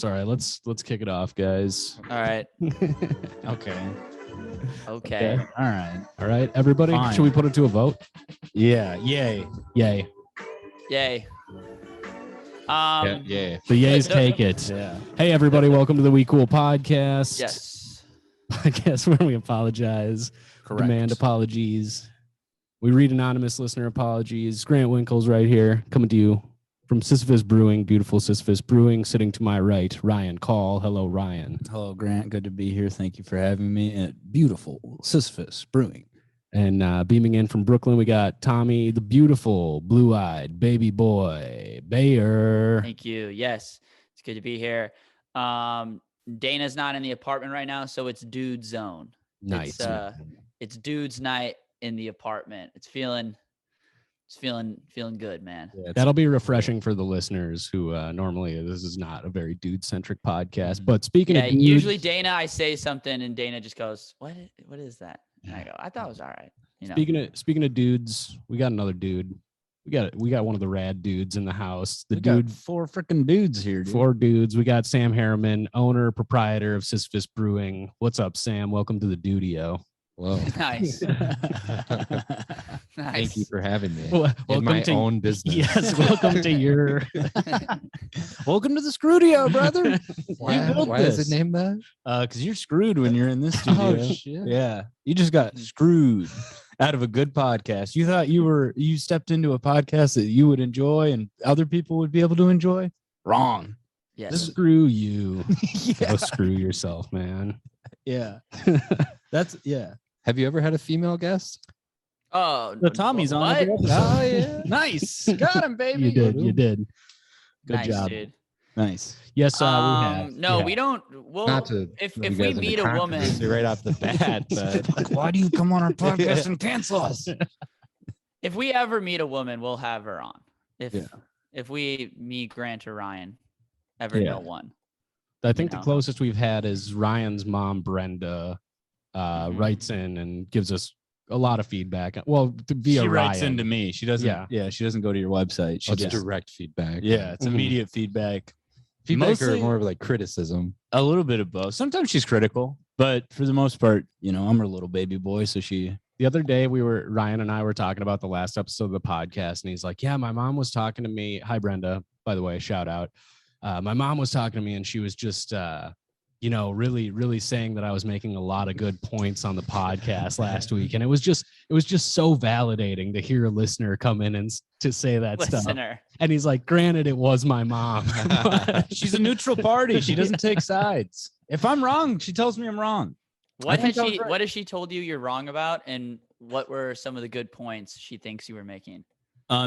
It's all right. Let's kick it off, guys. All right. Okay. All right. Everybody, Fine. should we put it to a vote? Yeah. Yay. Yay. Yay. Yeah. The yays take it. Yeah. Hey, everybody, welcome to the We Cool podcast. Yes. Podcast where we apologize, Correct. demand apologies. We read anonymous listener apologies. Grant Winkle's right here, coming to you from Sisyphus Brewing, beautiful Sisyphus Brewing. Sitting to my right, Ryan Call. Hello, Ryan. Hello, Grant. Good to be here. Thank you for having me at beautiful Sisyphus Brewing. And beaming in from Brooklyn, we got Tommy, the beautiful, blue-eyed baby boy, Bayer. Thank you. Yes. It's good to be here. Dana's not in the apartment right now, so it's dude zone. Nice. It's dude's night in the apartment. It's feeling good, man. Yeah, that'll be refreshing for the listeners who normally this is not a very dude-centric podcast. But speaking of dudes, usually Dana, I say something and Dana just goes, "What is that?" And I go, "I thought it was all right." You know. Speaking of dudes, we got another dude. We got one of the rad dudes in the house. We got four freaking dudes here. Dude. 4 dudes. We got Sam Harriman, owner, proprietor of Sisyphus Brewing. What's up, Sam? Welcome to the Dudio. Whoa. Nice. Nice. Thank you for having me. Welcome my to, own business. Yes, welcome to your. Welcome to the Screwdio, brother. Why is it named that? Because you're screwed when you're in this studio. Oh, shit. Yeah, you just got screwed out of a good podcast. You thought you stepped into a podcast that you would enjoy and other people would be able to enjoy. Wrong. Yes. Screw you. Yeah. Go screw yourself, man. Yeah. Yeah. Have you ever had a female guest? Oh, So Tommy's on what? every episode. Oh, yeah. Nice. Got him, baby. You did. Good Nice, job. dude. Nice. Yes, we have. No, Yeah. we don't. Well, Not to if you we guys into meet a woman, controversy right off the bat, but Like, why do you come on our podcast and cancel us? if we ever meet a woman, we'll have her on. If we meet Grant or Ryan, ever know one. I think the know. closest we've had is Ryan's mom, Brenda, Mm-hmm. writes in and gives us a lot of feedback. Well, via She writes Ryan. into me. She doesn't. Yeah. She doesn't go to your website. She it's just direct feedback. Yeah, it's Mhm. immediate feedback. Feedback or Mostly- more of like criticism. A little bit of both. Sometimes she's critical, but for the most part, I'm her little baby boy. So she. The other day, Ryan and I were talking about the last episode of the podcast, and he's like, "Yeah, my mom was talking to me." Hi, Brenda. By the way, shout out. My mom was talking to me, and she was just, really, really saying that I was making a lot of good points on the podcast last week, and it was just so validating to hear a listener come in and to say that stuff. Listener. And he's like, "Granted, it was my mom." She's a neutral party. She doesn't take sides. If I'm wrong, she tells me I'm wrong. What think I was right. What has she told you you're wrong about, and what were some of the good points she thinks you were making?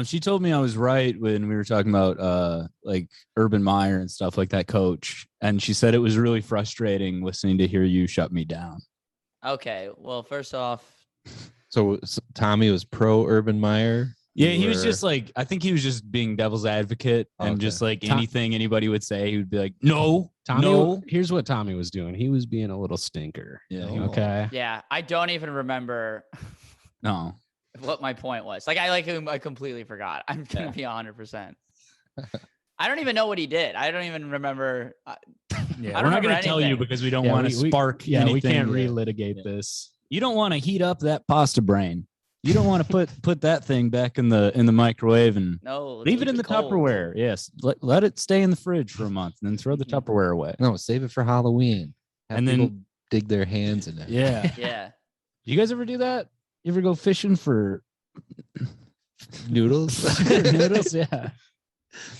She told me I was right when we were talking about like Urban Meyer and stuff like that, coach. And she said it was really frustrating listening to hear you shut me down. Okay, well, first off, So Tommy was pro Urban Meyer. Yeah, You he was were- just like, I think he was just being devil's advocate and Okay. just like Tom- anything anybody would say, he would be like, no, Tommy, no. here's what Tommy was doing. He was being a little stinker. Yeah. Okay. yeah, I don't even remember No. what my point was. I completely forgot. I'm gonna be 100%. I don't even know what he did. I don't even remember. Yeah, I we're don't not remember going to tell you anything. because we don't Yeah, want to spark Yeah, anything. we can't relitigate this. You don't want to heat up that pasta brain. You don't want to put that thing back in the microwave and No, leave it in the cold. Tupperware. Yes, let it stay in the fridge for a month and then throw the Tupperware away. No, save it for Halloween. Have And then- people dig their hands in it. Yeah. Yeah. You guys ever do that? You ever go fishing for Noodles. noodles? Yeah.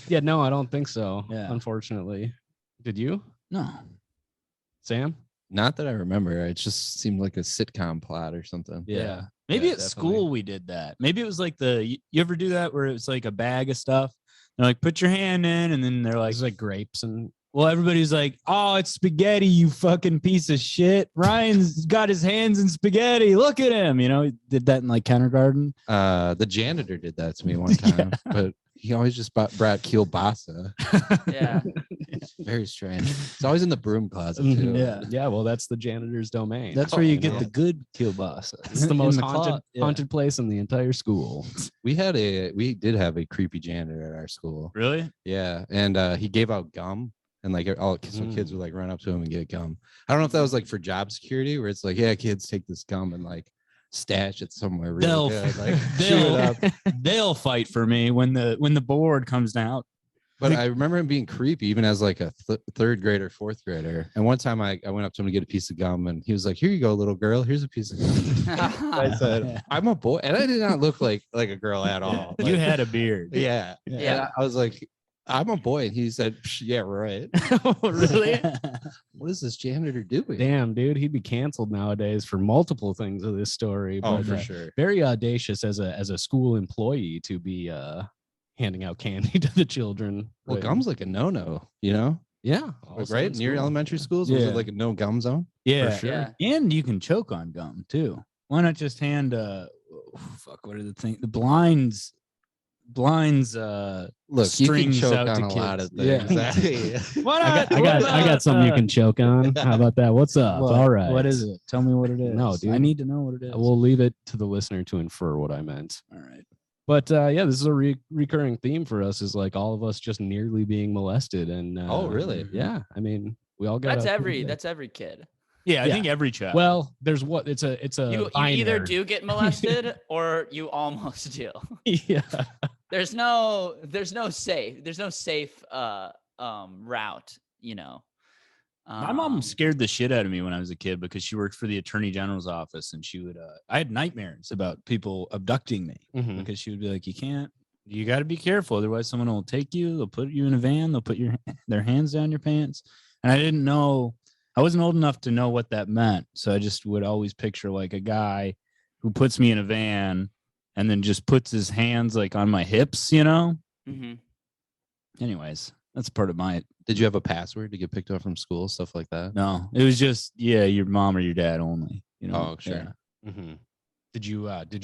Yeah, no, I don't think so. Yeah. Unfortunately. Did you, No. Sam? Not that I remember. It just seemed like a sitcom plot or something. Yeah. Maybe Yeah, at definitely. school we did that. Maybe it was like you ever do that where it's like a bag of stuff? They're like, put your hand in, and then they're like, It's like grapes and well, everybody's like, oh, it's spaghetti, you fucking piece of shit. Ryan's got his hands in spaghetti. Look at him. He did that in like kindergarten. The janitor did that to me one time, but he always just brought kielbasa. Yeah. Very strange. It's always in the broom closet too. Mhm, yeah. yeah, well, that's the janitor's domain. That's where you get know? the good kielbasa. It's the In most closet. Yeah. haunted place in the entire school. We did have a creepy janitor at our school. Really? Yeah, and he gave out gum and like all some kids would like run up to him and get gum. I don't know if that was like for job security, where it's like, yeah, kids take this gum and like stash it somewhere really good, like chew it up. They'll fight for me when the board comes out. But I remember him being creepy, even as like a third grader, fourth grader. And one time I went up to him to get a piece of gum, and he was like, "Here you go, little girl. Here's a piece of gum." I said, "I'm a boy," and I did not look like a girl at all. You had a beard. Yeah. And I was like, "I'm a boy," and he said, "Yeah, right." Really? What is this janitor doing? Damn, dude, he'd be canceled nowadays for multiple things of this story. Oh, but, for sure. Very audacious as a school employee to be handing out candy to the children. Well, Right. gum's like a no-no, you know? Yeah. Like, also right in near school. elementary schools, was Yeah. it like a no gum zone? Yeah, For sure. Yeah. and you can choke on gum too. Why not just hand fuck, what are the things? The blinds Look, you can strings choke out on to a lot of kids. things. Why not? I got something you can choke on. How about that? What's up? What? All right. What is it? Tell me what it is. No, dude. I need to know what it is. We'll leave it to the listener to infer what I meant. All right. But yeah, this is a recurring theme for us, is like all of us just nearly being molested. And Oh, really? Yeah. I mean, we all got That's every kid. Yeah, I Yeah. think every child. Well, there's what it's a You either binary. do get molested or you almost do. Yeah. There's no safe route, you know. my mom scared the shit out of me when I was a kid because she worked for the attorney general's office, and she would I had nightmares about people abducting me Mhm. because she would be like, you got to be careful, otherwise someone will take you, they'll put you in a van, they'll put their hands down your pants. And I wasn't old enough to know what that meant, so I just would always picture like a guy who puts me in a van and then just puts his hands like on my hips, you know. Mhm. Anyways, that's part of my Did you have a password to get picked up from school, stuff like that? no, it was just your mom or your dad only, you know. Oh, sure. Yeah. Mm-hmm. Did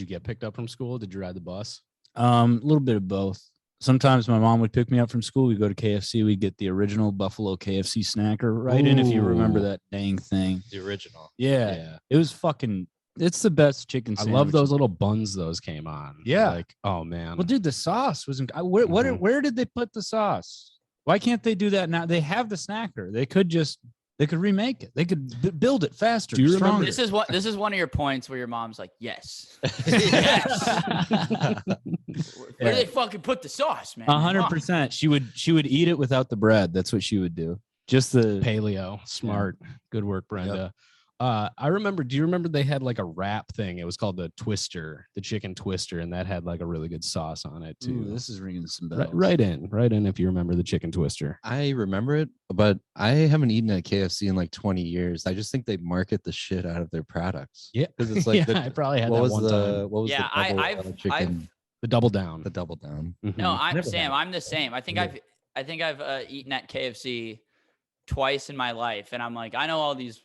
you get picked up from school? Did you ride the bus? A little bit of both. Sometimes my mom would pick me up from school. We'd go to KFC. We'd get the original Buffalo KFC snacker right in, if you remember Ooh. that dang thing. The original. Yeah. It was fucking, it's the best chicken I sandwich. love those little buns those came on. Yeah. Like, oh man. Well, dude, the sauce wasn't, Mhm. where did they put the sauce? Why can't they do that now? They have the snacker. They could remake it. They could build it faster. Do you remember- stronger. This is one of your points where your mom's like, yes. Where do they fucking put the sauce, man? 100%. She would eat it without the bread. That's what she would do. Just the Paleo. Smart. Good work, Brenda. I remember, do you remember they had like a wrap thing? It was called the Twister, the chicken twister, and that had like a really good sauce on it too. Ooh, this is ringing some bells. Right in if you remember the chicken twister. I remember it, but I haven't eaten at KFC in like 20 years. I just think they market the shit out of their products. Yeah. Because it's like, I probably had what that was one the time. what was Yeah, the double I've chicken, The double down. the double down? Mhm. No, I'm Never Sam. had. I'm the same. I think I've eaten at KFC twice in my life, and I'm like, I know all these,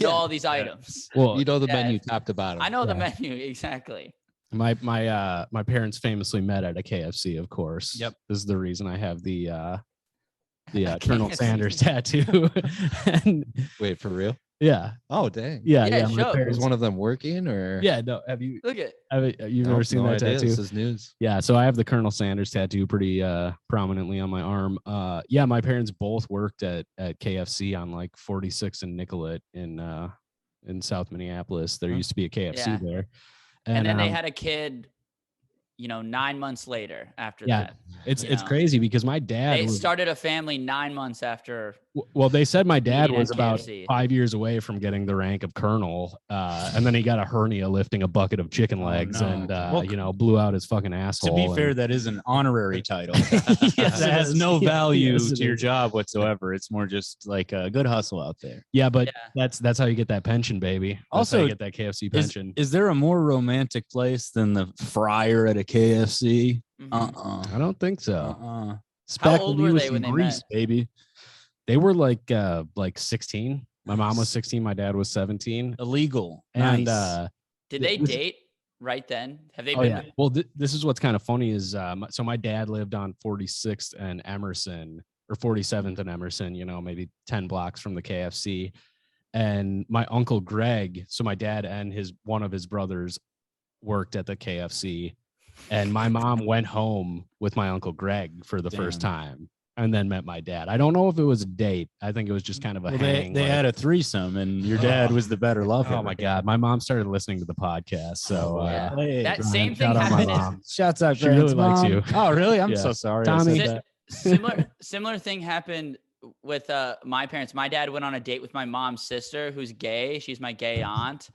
all these items. Well, You know the Yeah. menu top to bottom. I know the Yeah. menu exactly. my parents famously met at a KFC, of course. Yep. This is the reason I have the Colonel KFC. Sanders tattoo. And Wait, for real? yeah. Oh, dang. Yeah. Yeah, Yeah. it My shows. Was parents, one of them working or? yeah. No. Have you? Look at You've never seen that idea. tattoo? This is news. Yeah, so I have the Colonel Sanders tattoo pretty prominently on my arm. Yeah, my parents both worked at KFC on like 46 and Nicollet in South Minneapolis. There Huh. used to be a KFC Yeah. there. and then they um, had a kid, 9 months later after Yeah, that. it's you know. crazy because my dad They was, started a family 9 months after. well, they said my dad eating at was about KFC. 5 years away from getting the rank of colonel, and then he got a hernia lifting a bucket of chicken legs, no. and Well, blew out his fucking asshole. To be fair, and- that is an honorary title. Yes, That it has is. no value Yes, it to your is. job whatsoever. It's more just like a good hustle out there. Yeah, but Yeah. that's how you get that pension, baby. That's how Also, you get that KFC pension. Is there a more romantic place than the fryer at a KFC? Mhm. I don't think so. How old were they when they Grease, met? baby. They were like 16. My mom was 16. My dad was 17. Illegal. And Nice. Did they was- date right then? Have they oh been? yeah. Well, this is what's kind of funny is so my dad lived on 46th and Emerson, or 47th and Emerson. Maybe 10 blocks from the KFC. And my uncle Greg, so my dad and one of his brothers worked at the KFC, and my mom went home with my uncle Greg for the first Damn. time. and then met my dad. I don't know if it was a date. I think it was just kind of a hang. They had a threesome, and your dad was the better lover. Oh my God. My mom started listening to the podcast. So Yeah. That Brian, same thing shout out my happened. mom. Shouts out, She really likes Mom. you. Oh, really? I'm Yeah. so sorry. Tommy. I said Si- similar thing happened with my parents. My dad went on a date with my mom's sister, who's gay. She's my gay aunt.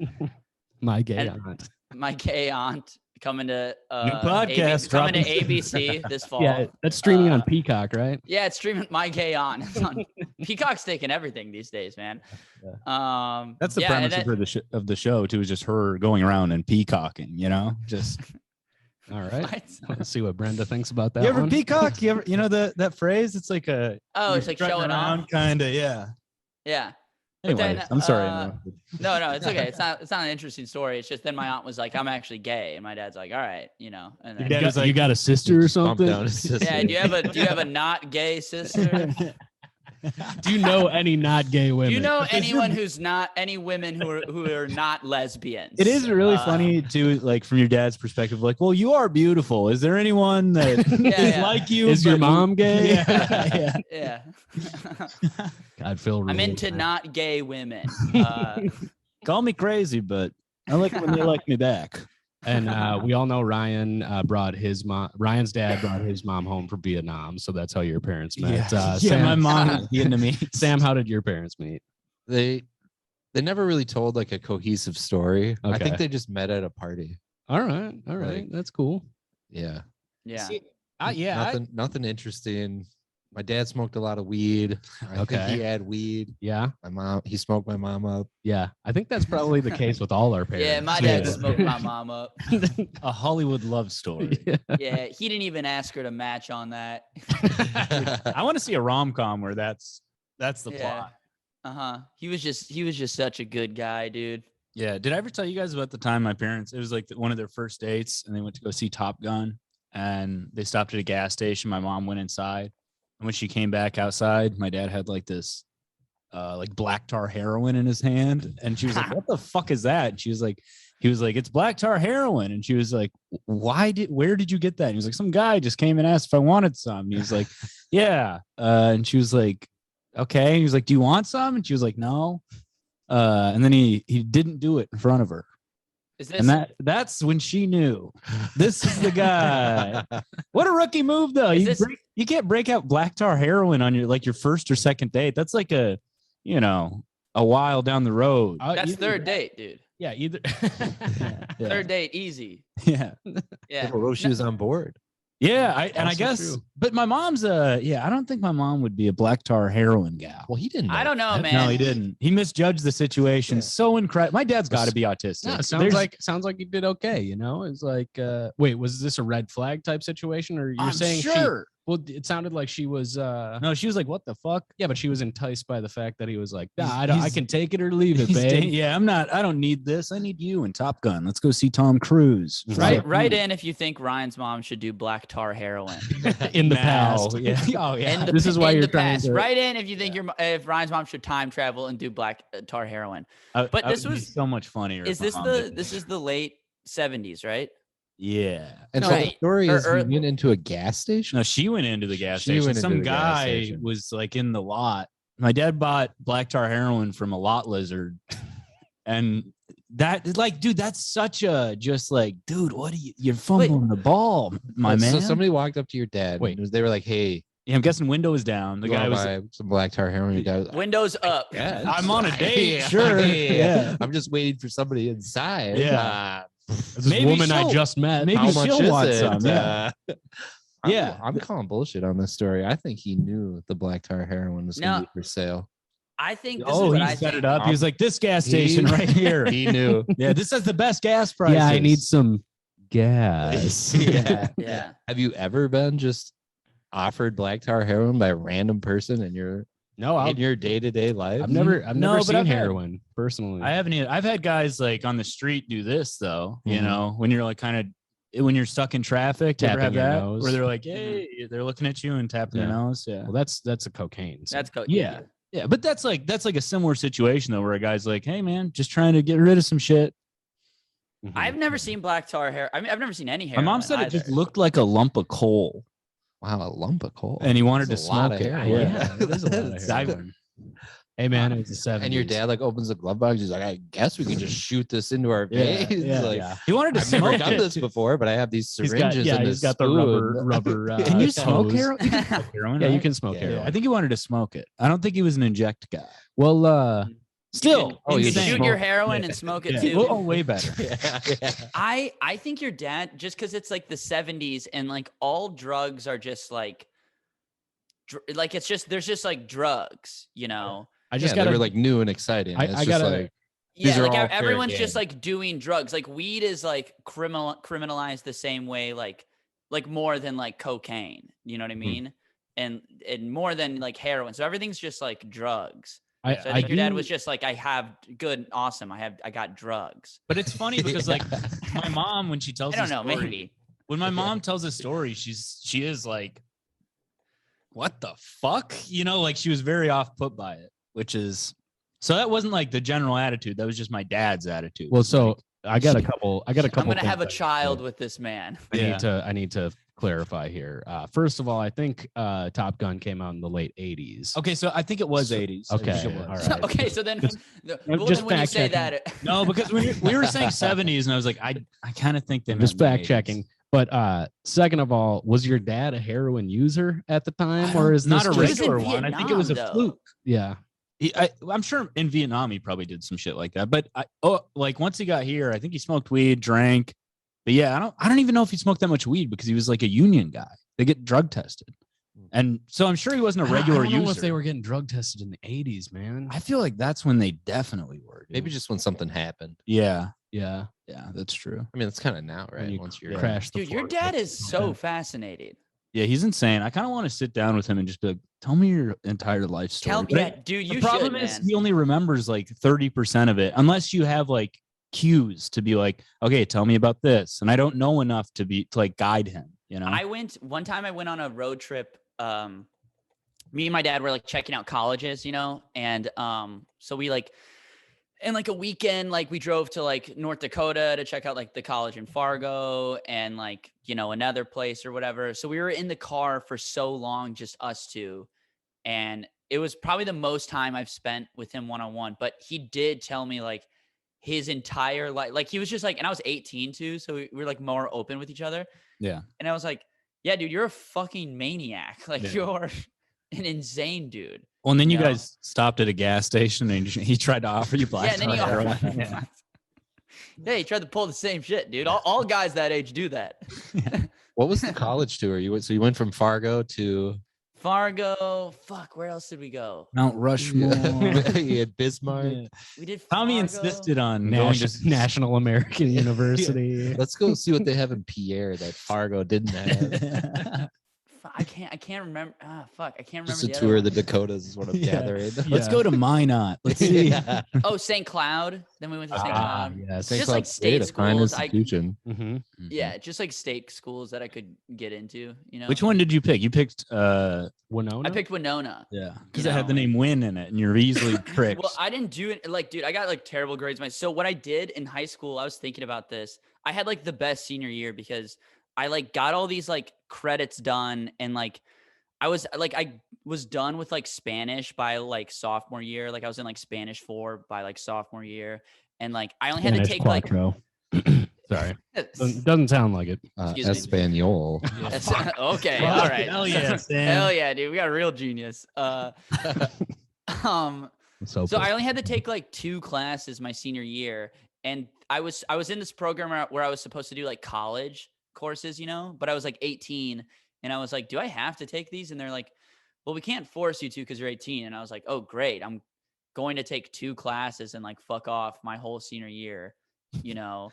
My gay And- aunt. My gay aunt coming to podcast coming to dropping. ABC this fall. Yeah, that's streaming on Uh, Peacock, right? Yeah, it's streaming My Gay Aunt. It's on Peacock's taking everything these days, man. that's the yeah, premise and of the show too. Is just her going around and peacocking. You know, just All right. What? Let's see what Brenda thinks about that. you ever one. peacock? You ever that phrase? It's like a It's like showing off. kind of. Yeah. Yeah. But Anyway, then, I'm sorry. No, it's okay. It's not an interesting story. It's just then my aunt was like, "I'm actually gay," and my dad's like, "All right, And Your then, dad was like, you got a sister or Bump something? down his sister. yeah, do you have a not gay sister? Do you know any not gay women? Do you know anyone who's not any women who are not lesbians? It is really funny too, like from your dad's perspective. Like, well, you are beautiful. Is there anyone that is Yeah. like you? Is your but- mom gay? Yeah. Yeah. God, Phil. I'm really into bad. not gay women. Call me crazy, but I like it when they like me back. And we all know Ryan brought his mom. Ryan's dad brought his mom home from Vietnam, so that's how your parents met. Sam, my mom is Vietnamese. Sam, how did your parents meet? They never really told like a cohesive story. I Okay. think they just met at a party. All right, Like- that's cool. Yeah. Yeah. Nothing interesting. My dad smoked a lot of weed. I think Okay. he had weed. Yeah, He smoked my mom up. yeah. I think that's probably the case with all our parents. Yeah, my too. dad smoked my mom up. A Hollywood love story. Yeah. Yeah, he didn't even ask her to match on that. I want to see a rom-com where that's the Yeah. plot. He was just such a good guy, dude. Yeah. Did I ever tell you guys about the time my parents, it was like one of their first dates and they went to go see Top Gun and they stopped at a gas station. My mom went inside. And when she came back outside, my dad had like this like black tar heroin in his hand. And she was like, what the fuck is that? And he was like, it's black tar heroin. And she was like, where did you get that? And he was like, some guy just came and asked if I wanted some. And he was like, yeah. And she was like, okay. And he was like, do you want some? And she was like, no. And then he didn't do it in front of her. Is this And that's when she knew this is the guy. What a rookie move, though. You can't break out black tar heroin on your first or second date. That's like a while down the road. that's Either third that- date, dude. Yeah, either. Yeah. Third date, easy. Yeah. Yeah. She was on board. Yeah. I Also guess, true. but my mom's I don't think my mom would be a black tar heroin gal. Well, he didn't. I don't know, man. No, he didn't. He misjudged the situation so incredible. My dad's got to be autistic. Yeah, There's- sounds like you did okay. It's like, wait, was this a red flag type situation, or you're I'm saying sure. Well, it sounded like she was. No, she was like, "What the fuck?" Yeah, but she was enticed by the fact that he was like, "Nah, I He's- can take it or leave it, He's babe." yeah, I don't need this. I need you in Top Gun. Let's go see Tom Cruise. Write in if you think Ryan's mom should do black tar heroin. In the Now, past. yeah. Oh yeah. In the, This is why in you're the trying past. to- Write in if you think if Ryan's mom should time travel and do black tar heroin. But I this would be was- so much funnier. Is if my this mom the did this is the late 70s, right? Yeah. And No, so the right. story is Or- he went into a gas station. No, she went into the gas She station. went into Some the gas guy station. was like in the lot. My dad bought black tar heroin from a lot lizard. And that like, dude, that's such a just like, dude, what are you're fumbling the ball, my man. So somebody walked up to your dad. Wait. They were like, "Hey, Yeah, I'm guessing window is down. The you guy wanna was buy some black tar heroin." Your dad was like, Windows up. "Yeah, I'm on a date, yeah, sure. yeah. Yeah. I'm just waiting for somebody inside. Yeah. This Maybe woman I she'll- just met. maybe How much she'll is want it? some, yeah. Yeah. I'm calling bullshit on this story. I think he knew the black tar heroin was going to No. be for sale. I think this Oh, is what he I set think. it up. He was like, this gas station right here. He knew. Yeah, this has the best gas prices. Yeah, I need some gas. Yeah. Yeah. Have you ever been just offered black tar heroin by a random person in your No, in your day-to-day life? I've never No, but seen I've had- heroin personally. I haven't. I've had guys like on the street do this though. You Mhm. know, when you're like kind of when you're stuck in traffic, you ever have Tapping your that nose. where they're like, "Hey," they're looking at you and tapping Yeah. your nose. Yeah, Well, that's a cocaine. so- That's yeah, yeah. But that's like a similar situation though, where a guy's like, "Hey, man, just trying to get rid of some shit." Mhm. I've never seen black tar hair. I mean, I've never seen any hair. My mom said it just looked like a lump of coal. Wow, a lump of coal. And he wanted to That's a lot smoke of it. heroin. Yeah, there's a lot of heroin. Hey man, it was the 70s. And your dad like opens the glove box. He's like, I guess we could just shoot this into our Yeah, veins. yeah, Like, yeah. He wanted to I've never smoke done it. this before, but I have these He's syringes. got, and he's this got the spoon. rubber. Can you smoke hose. heroin? You can smoke heroin, Yeah, you right? can smoke Yeah. heroin. I think he wanted to smoke it. I don't think he was an inject guy. Well, Still, Oh, you you can just shoot smoke- your heroin Yeah. and smoke it yeah. too. Oh, way better. Yeah. I think your dad, just because it's like the 70s and like all drugs are just like it's just there's just like drugs, you know. I just They got were like new and exciting. I It's just gotta- like these Yeah, are like all fair everyone's game. just like doing drugs. Like weed is like criminalized the same way, like more than like cocaine. You know what I mean? And more than like heroin. So everything's just like drugs. So I think your dad was just like, I have good, awesome. I got drugs. But it's funny because like my mom, when she tells I don't a know, story, maybe. when my mom tells a story, she is like, what the fuck? You know, like she was very off put by it, which is so that wasn't like the general attitude. That was just my dad's attitude. Well, so Like, I got a couple. I'm gonna have a things child with this man. I need to clarify here. First of all, I think Top Gun came out in the late 80s. okay, so I think it was 80s. I Okay, think it was. all right. Okay, so then, Just when you fact say checking. that, No, because we were saying 70s, and I was like, I kind of think they Just meant fact 80s. checking. But second of all, was your dad a heroin user at the time, I or don't- is not this a He was just- in regular one? I think it was a Vietnam, though. fluke. Yeah. I'm sure in Vietnam he probably did some shit like that. But like once he got here, I think he smoked weed, drank. But yeah, I don't even know if he smoked that much weed because he was like a union guy. They get drug tested, and so I'm sure he wasn't a regular I don't know user. if they were getting drug tested in the 80s, man. I feel like that's when they definitely were. Dude. maybe just when something happened. Yeah, Yeah. that's true. I mean, it's kind of now, When right? you Once you're crash the dude, your floor. dad is so fascinating. Yeah, he's insane. I kind of want to sit down with him and just be like, "Tell me your entire life story." Tell me, But yeah, dude, the you problem should, is man. he only remembers like 30% of it, unless you have like cues to be like, "Okay, tell me about this," and I don't know enough to like guide him. You know, One time I went on a road trip. Me and my dad were like checking out colleges, you know, and so we like in like a weekend, like we drove to like North Dakota to check out like the college in Fargo and like, you know, another place or whatever. So we were in the car for so long, just us two. And it was probably the most time I've spent with him one-on-one, but he did tell me like his entire life, like he was just like, and I was 18 too. So we were like more open with each other. Yeah. And I was like, yeah, dude, you're a fucking maniac. Like Yeah. you're an insane dude. Well, and then you No. guys stopped at a gas station and he tried to offer you black. Yeah, and then he heroin. offered. Yeah. Yeah, he tried to pull the same shit, dude. All guys that age do that. What was the college tour? So you went from Fargo to Fargo. Fuck, where else did we go? Mount Rushmore. you had Bismarck. Yeah. We did Tommy Fargo. insisted on going to National American University. Let's go see what they have in Pierre that Fargo didn't have. I can't remember. Fuck, I can't remember. Just a the other tour one. of the Dakotas is what I'm Yeah. gathering. Let's go to Minot. Let's see. Yeah. Oh, St. Cloud. Then we went to St. Ah, Cloud. yes. St. Just like Cloud state a fine schools, institution. Mhm. Yeah, just like state schools that I could get into. You know. Which one did you pick? You picked Winona. I picked Winona. yeah, because You it had know, the name Win in it, and you're easily pricked. Well, I didn't do it. Like, dude, I got like terrible grades. So what I did in high school, I was thinking about this. I had like the best senior year because I like got all these like credits done, and like I was done with like Spanish by like sophomore year. Like I was in like Spanish 4 by like sophomore year, and like I only had to take like. Sorry. Doesn't sound like it. Excuse me. Espanol. Okay, all right. Hell yeah, Sam. Hell yeah, dude. We got a real genius. So I only had to take like 2 classes my senior year, and I was in this program where I was supposed to do like college courses, you know, but I was like 18, and I was like, do I have to take these? And they're like, well, we can't force you to because you're 18. And I was like, oh, great. I'm going to take 2 classes and like fuck off my whole senior year, you know.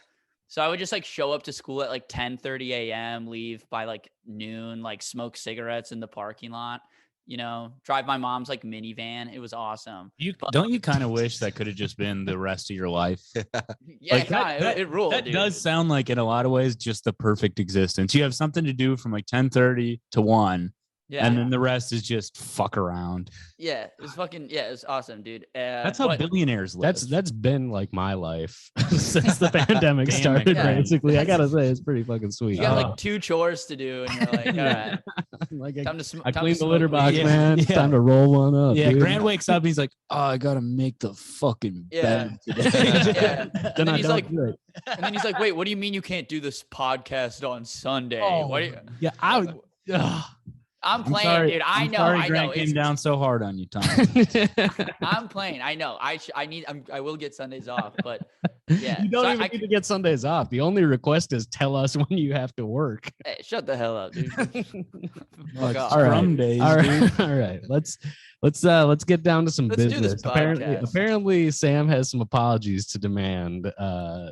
So I would just like show up to school at like 10:30 a.m., leave by like noon, like smoke cigarettes in the parking lot, you know, drive my mom's like minivan. It was awesome. Don't you kind of wish that could have just been the rest of your life? Yeah, Like, that- it ruled. That dude. does sound like in a lot of ways just the perfect existence. You have something to do from like 10:30 to 1, Yeah. And then the rest is just fuck around. Yeah. It was fucking, yeah, it was awesome, dude. That's how billionaires live. That's been like my life since the pandemic Damn it, started. yeah. Basically, I gotta say it's pretty fucking sweet. You got like 2 chores to do, and you're like, all right, Like time to I time cleaned to the litter smoke box, weed. Yeah. man. It's Yeah. time to roll one up. Yeah, dude. Grant wakes up and he's like, "Oh, I gotta make the fucking Yeah. bed today." Yeah. Then then I he's don't like- do it. And then he's like, wait, what do you mean you can't do this podcast on Sunday? What do you, Yeah, I'm playing, dude. I know. Sorry, I know. Grant came down so hard on you, Tom. I'm playing. I know. I will get Sundays off, but yeah. You don't So even need to get Sundays off. The only request is tell us when you have to work. Hey, shut the hell up, dude. Fuck Like off. All right. scrum days, All dude. right, all right. Let's get down to some Let's do this business. Apparently, podcast. Sam has some apologies to demand.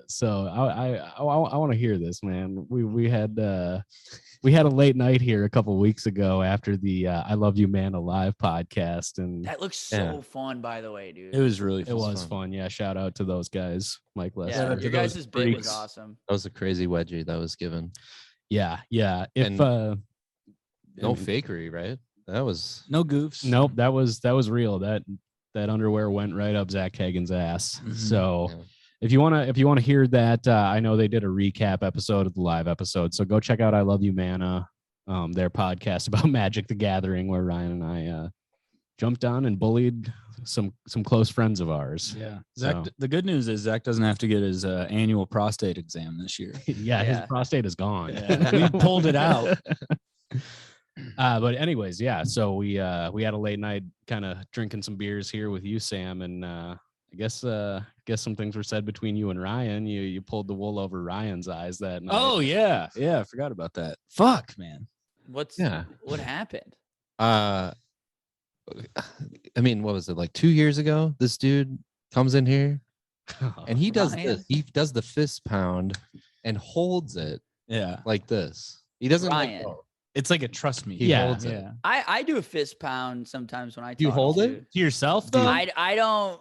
So I want to hear this, man. We had a late night here a couple weeks ago after the I Love You Man Alive podcast, and That looks so fun, by the way, dude. It was really it was fun. Yeah, shout out to those guys, Mike yeah, Lester. to your those guys' bit was freaks. awesome. That was a crazy wedgie that was given. Yeah. If And- No fakery, right? That was No goofs. nope, that was real. That underwear went right up Zach Hagen's ass. Mhm. So. Yeah. If you want to hear that, I know they did a recap episode of the live episode, so go check out I Love You Mana, their podcast about Magic the Gathering, where Ryan and I jumped on and bullied some close friends of ours. Yeah. Zach. So- The good news is Zach doesn't have to get his annual prostate exam this year. Yeah, Yeah. his prostate is gone. Yeah, we pulled it out. But anyways, yeah. So we had a late night, kind of drinking some beers here with you, Sam, and I guess some things were said between you and Ryan. You pulled the wool over Ryan's eyes that night. Oh yeah, I forgot about that. Fuck, man. What happened? I mean, what was it, like 2 years ago? This dude comes in here and he does Ryan? this. He does the fist pound and holds it Yeah, like this. He doesn't Ryan. it's like a trust me. He Yeah. holds it. Yeah. I do a fist pound sometimes when I Do you talk hold to- it? To yourself though. I don't.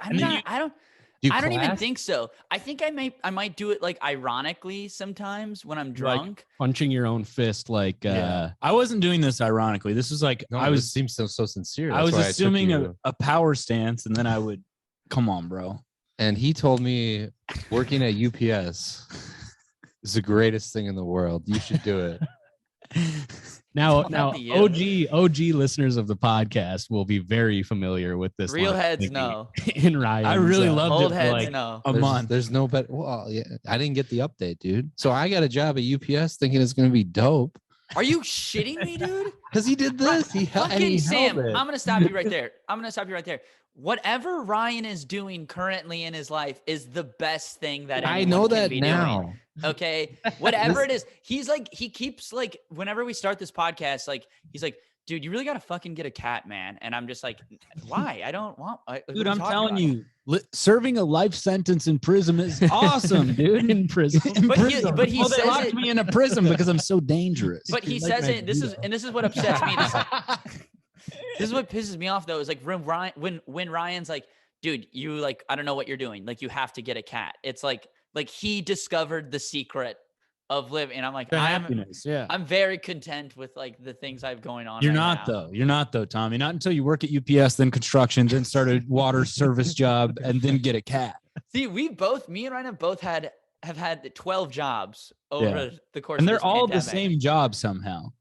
And then I don't. Do you I don't even clasp? think so. I think I might do it like ironically sometimes when I'm drunk. punching your own fist like Yeah. I wasn't doing this ironically. This was like No, I it was seems so sincere. I That's was why took assuming you. a power stance, and then I would come on, bro. And he told me working at UPS is the greatest thing in the world. You should do it. now Not now to you. OG listeners of the podcast will be very familiar with this. Real line of heads thinking know. in Ryan. I really loved Old it for heads like know. a There's, month. There's no better. Well, yeah, I didn't get the update, dude. So I got a job at UPS thinking it's going to be dope Are you shitting me, dude? because he did this. He held, and Fucking he Sam, held it. I'm gonna stop you right there. Whatever Ryan is doing currently in his life is the best thing that I anyone know can that be now. doing. Okay, whatever it is, he keeps like whenever we start this podcast, like he's like, dude, you really gotta fucking get a cat, man. And I'm just like, why? I don't want. What Dude, are I'm talking telling about? you, serving a life sentence in prison is awesome, dude. in prison. But he Well, says they locked it. me in a prison because I'm so dangerous. But he Like says it. This is what upsets me. This is what pisses me off though. Is like when Ryan's like, dude, you like, I don't know what you're doing. Like, you have to get a cat. It's like he discovered the secret of living. And I'm like, The happiness, yeah. I'm very content with like the things I have going on. You're right not now. though. You're not though, Tommy. Not until you work at UPS, then construction, then start a water service job, and then get a cat. See, me and Ryan have had 12 jobs over the course. And of they're this all the pandemic. same job somehow.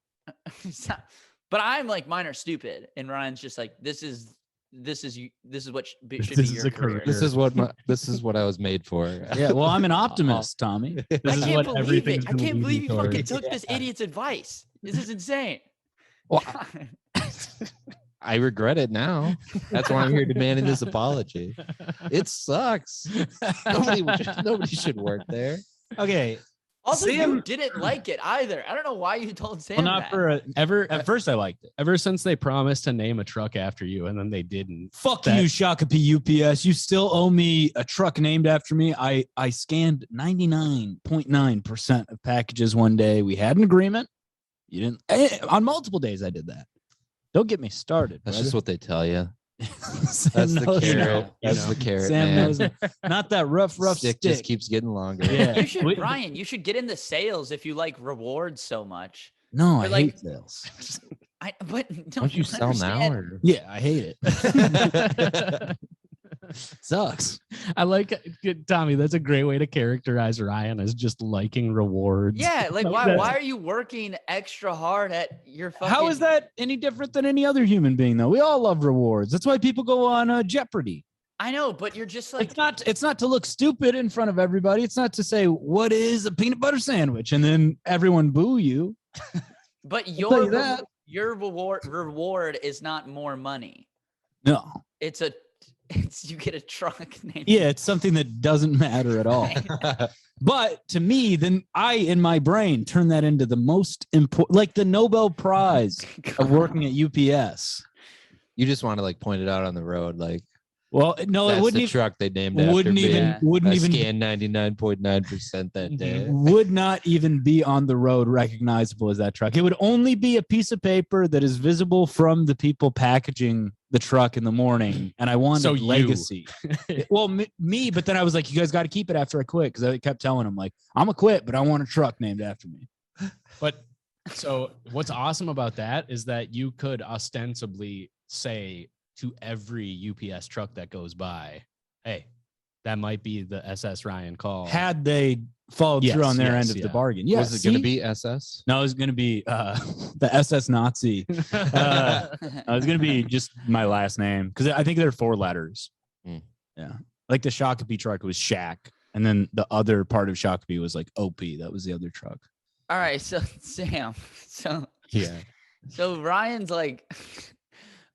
But I'm like, mine are stupid, and Ryan's just like, this is what should be This is your a career. career. This is what I was made for. Yeah, well, I'm an optimist, Tommy. This I is can't what believe everything's it. I gonna can't lead believe me you fucking towards. took this idiot's advice. This is insane. Well, I regret it now. That's why I'm here demanding this apology. It sucks. Nobody should work there. Okay. Also, you Sam- didn't like it either. I don't know why you told Sam Well, not that. for at first I liked it. Ever since they promised to name a truck after you and then they didn't. Fuck That- you, Shakopee UPS. You still owe me a truck named after me. I scanned 99.9% of packages one day. We had an agreement. You didn't on multiple days I did that. Don't get me started. That's brother. just what they tell you. Sam That's the knows carrot. now. That's the carrot, Sam man. knows now. Not that rough Stick stick. just keeps getting longer. Yeah. You should, We- Ryan. You should get into sales if you like rewards so much. No, I Or, like- hate sales. But Don't you sell now? understand. Or? Yeah, I hate it. Sucks. I like Tommy. That's a great way to characterize Ryan as just liking rewards. Yeah, like why That's- are you working extra hard at your fucking? How is that any different than any other human being, though? We all love rewards. That's why people go on Jeopardy. I know, but you're just like It's not to look stupid in front of everybody. It's not to say what is a peanut butter sandwich and then everyone boo you. But tell your you that. your reward is not more money. No. It's you get a truck named. Yeah, it's something that doesn't matter at all. But to me, then I, in my brain, turn that into the most important, like the Nobel Prize of working at UPS. You just want to like point it out on the road, like Well, no, that's it wouldn't the even truck they named after wouldn't me. even Yeah. wouldn't I even scanned 99.9% that day. would not even be on the road recognizable as that truck. It would only be a piece of paper that is visible from the people packaging the truck in the morning. And I wanted So you. legacy. Well, me, but then I was like, you guys got to keep it after I quit, because I kept telling them like, I'm gonna quit, but I want a truck named after me. But so what's awesome about that is that you could ostensibly say to every UPS truck that goes by, hey, that might be the SS Ryan call. Had they followed through Yes, on their yes, end of the yeah. bargain. Yeah, Was it going to be SS? No, it was going to be the SS Nazi. It was going to be just my last name, because I think there are 4 letters. Hmm. Yeah. Like the Shakopee truck was Shack. And then the other part of Shakopee was like OP. That was the other truck. All right, so Sam, Yeah. so Ryan's like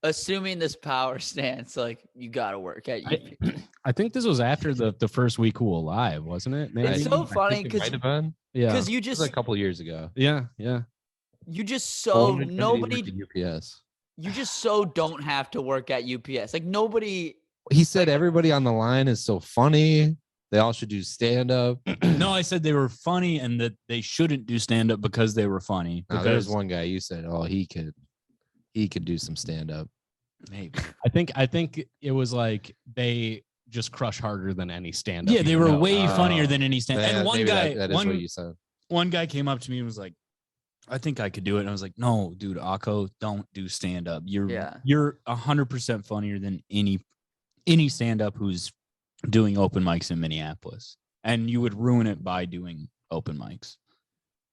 assuming this power stance, like you got to work at UPS. I think this was after the first We Cool Live, wasn't it? Maybe? It's so funny I think it because might have been. yeah. you It was just a couple years ago. Yeah. so Only because he nobody worked at UPS. you just so don't have to work at UPS. Like nobody. He said everybody on the line is so funny. They all should do stand up. No, I said they were funny and that they shouldn't do stand up because they were funny. Now, there's Because one guy you said, oh, he could do some stand up. maybe. I think it was like they just crush harder than any stand up. Yeah, they were way Oh. funnier than any stand. And one maybe guy, that is what you said. one guy came up to me and was like, I think I could do it. And I was like, no, dude, Akko, don't do stand up. You're 100% funnier than any stand up who's doing open mics in Minneapolis. And you would ruin it by doing open mics.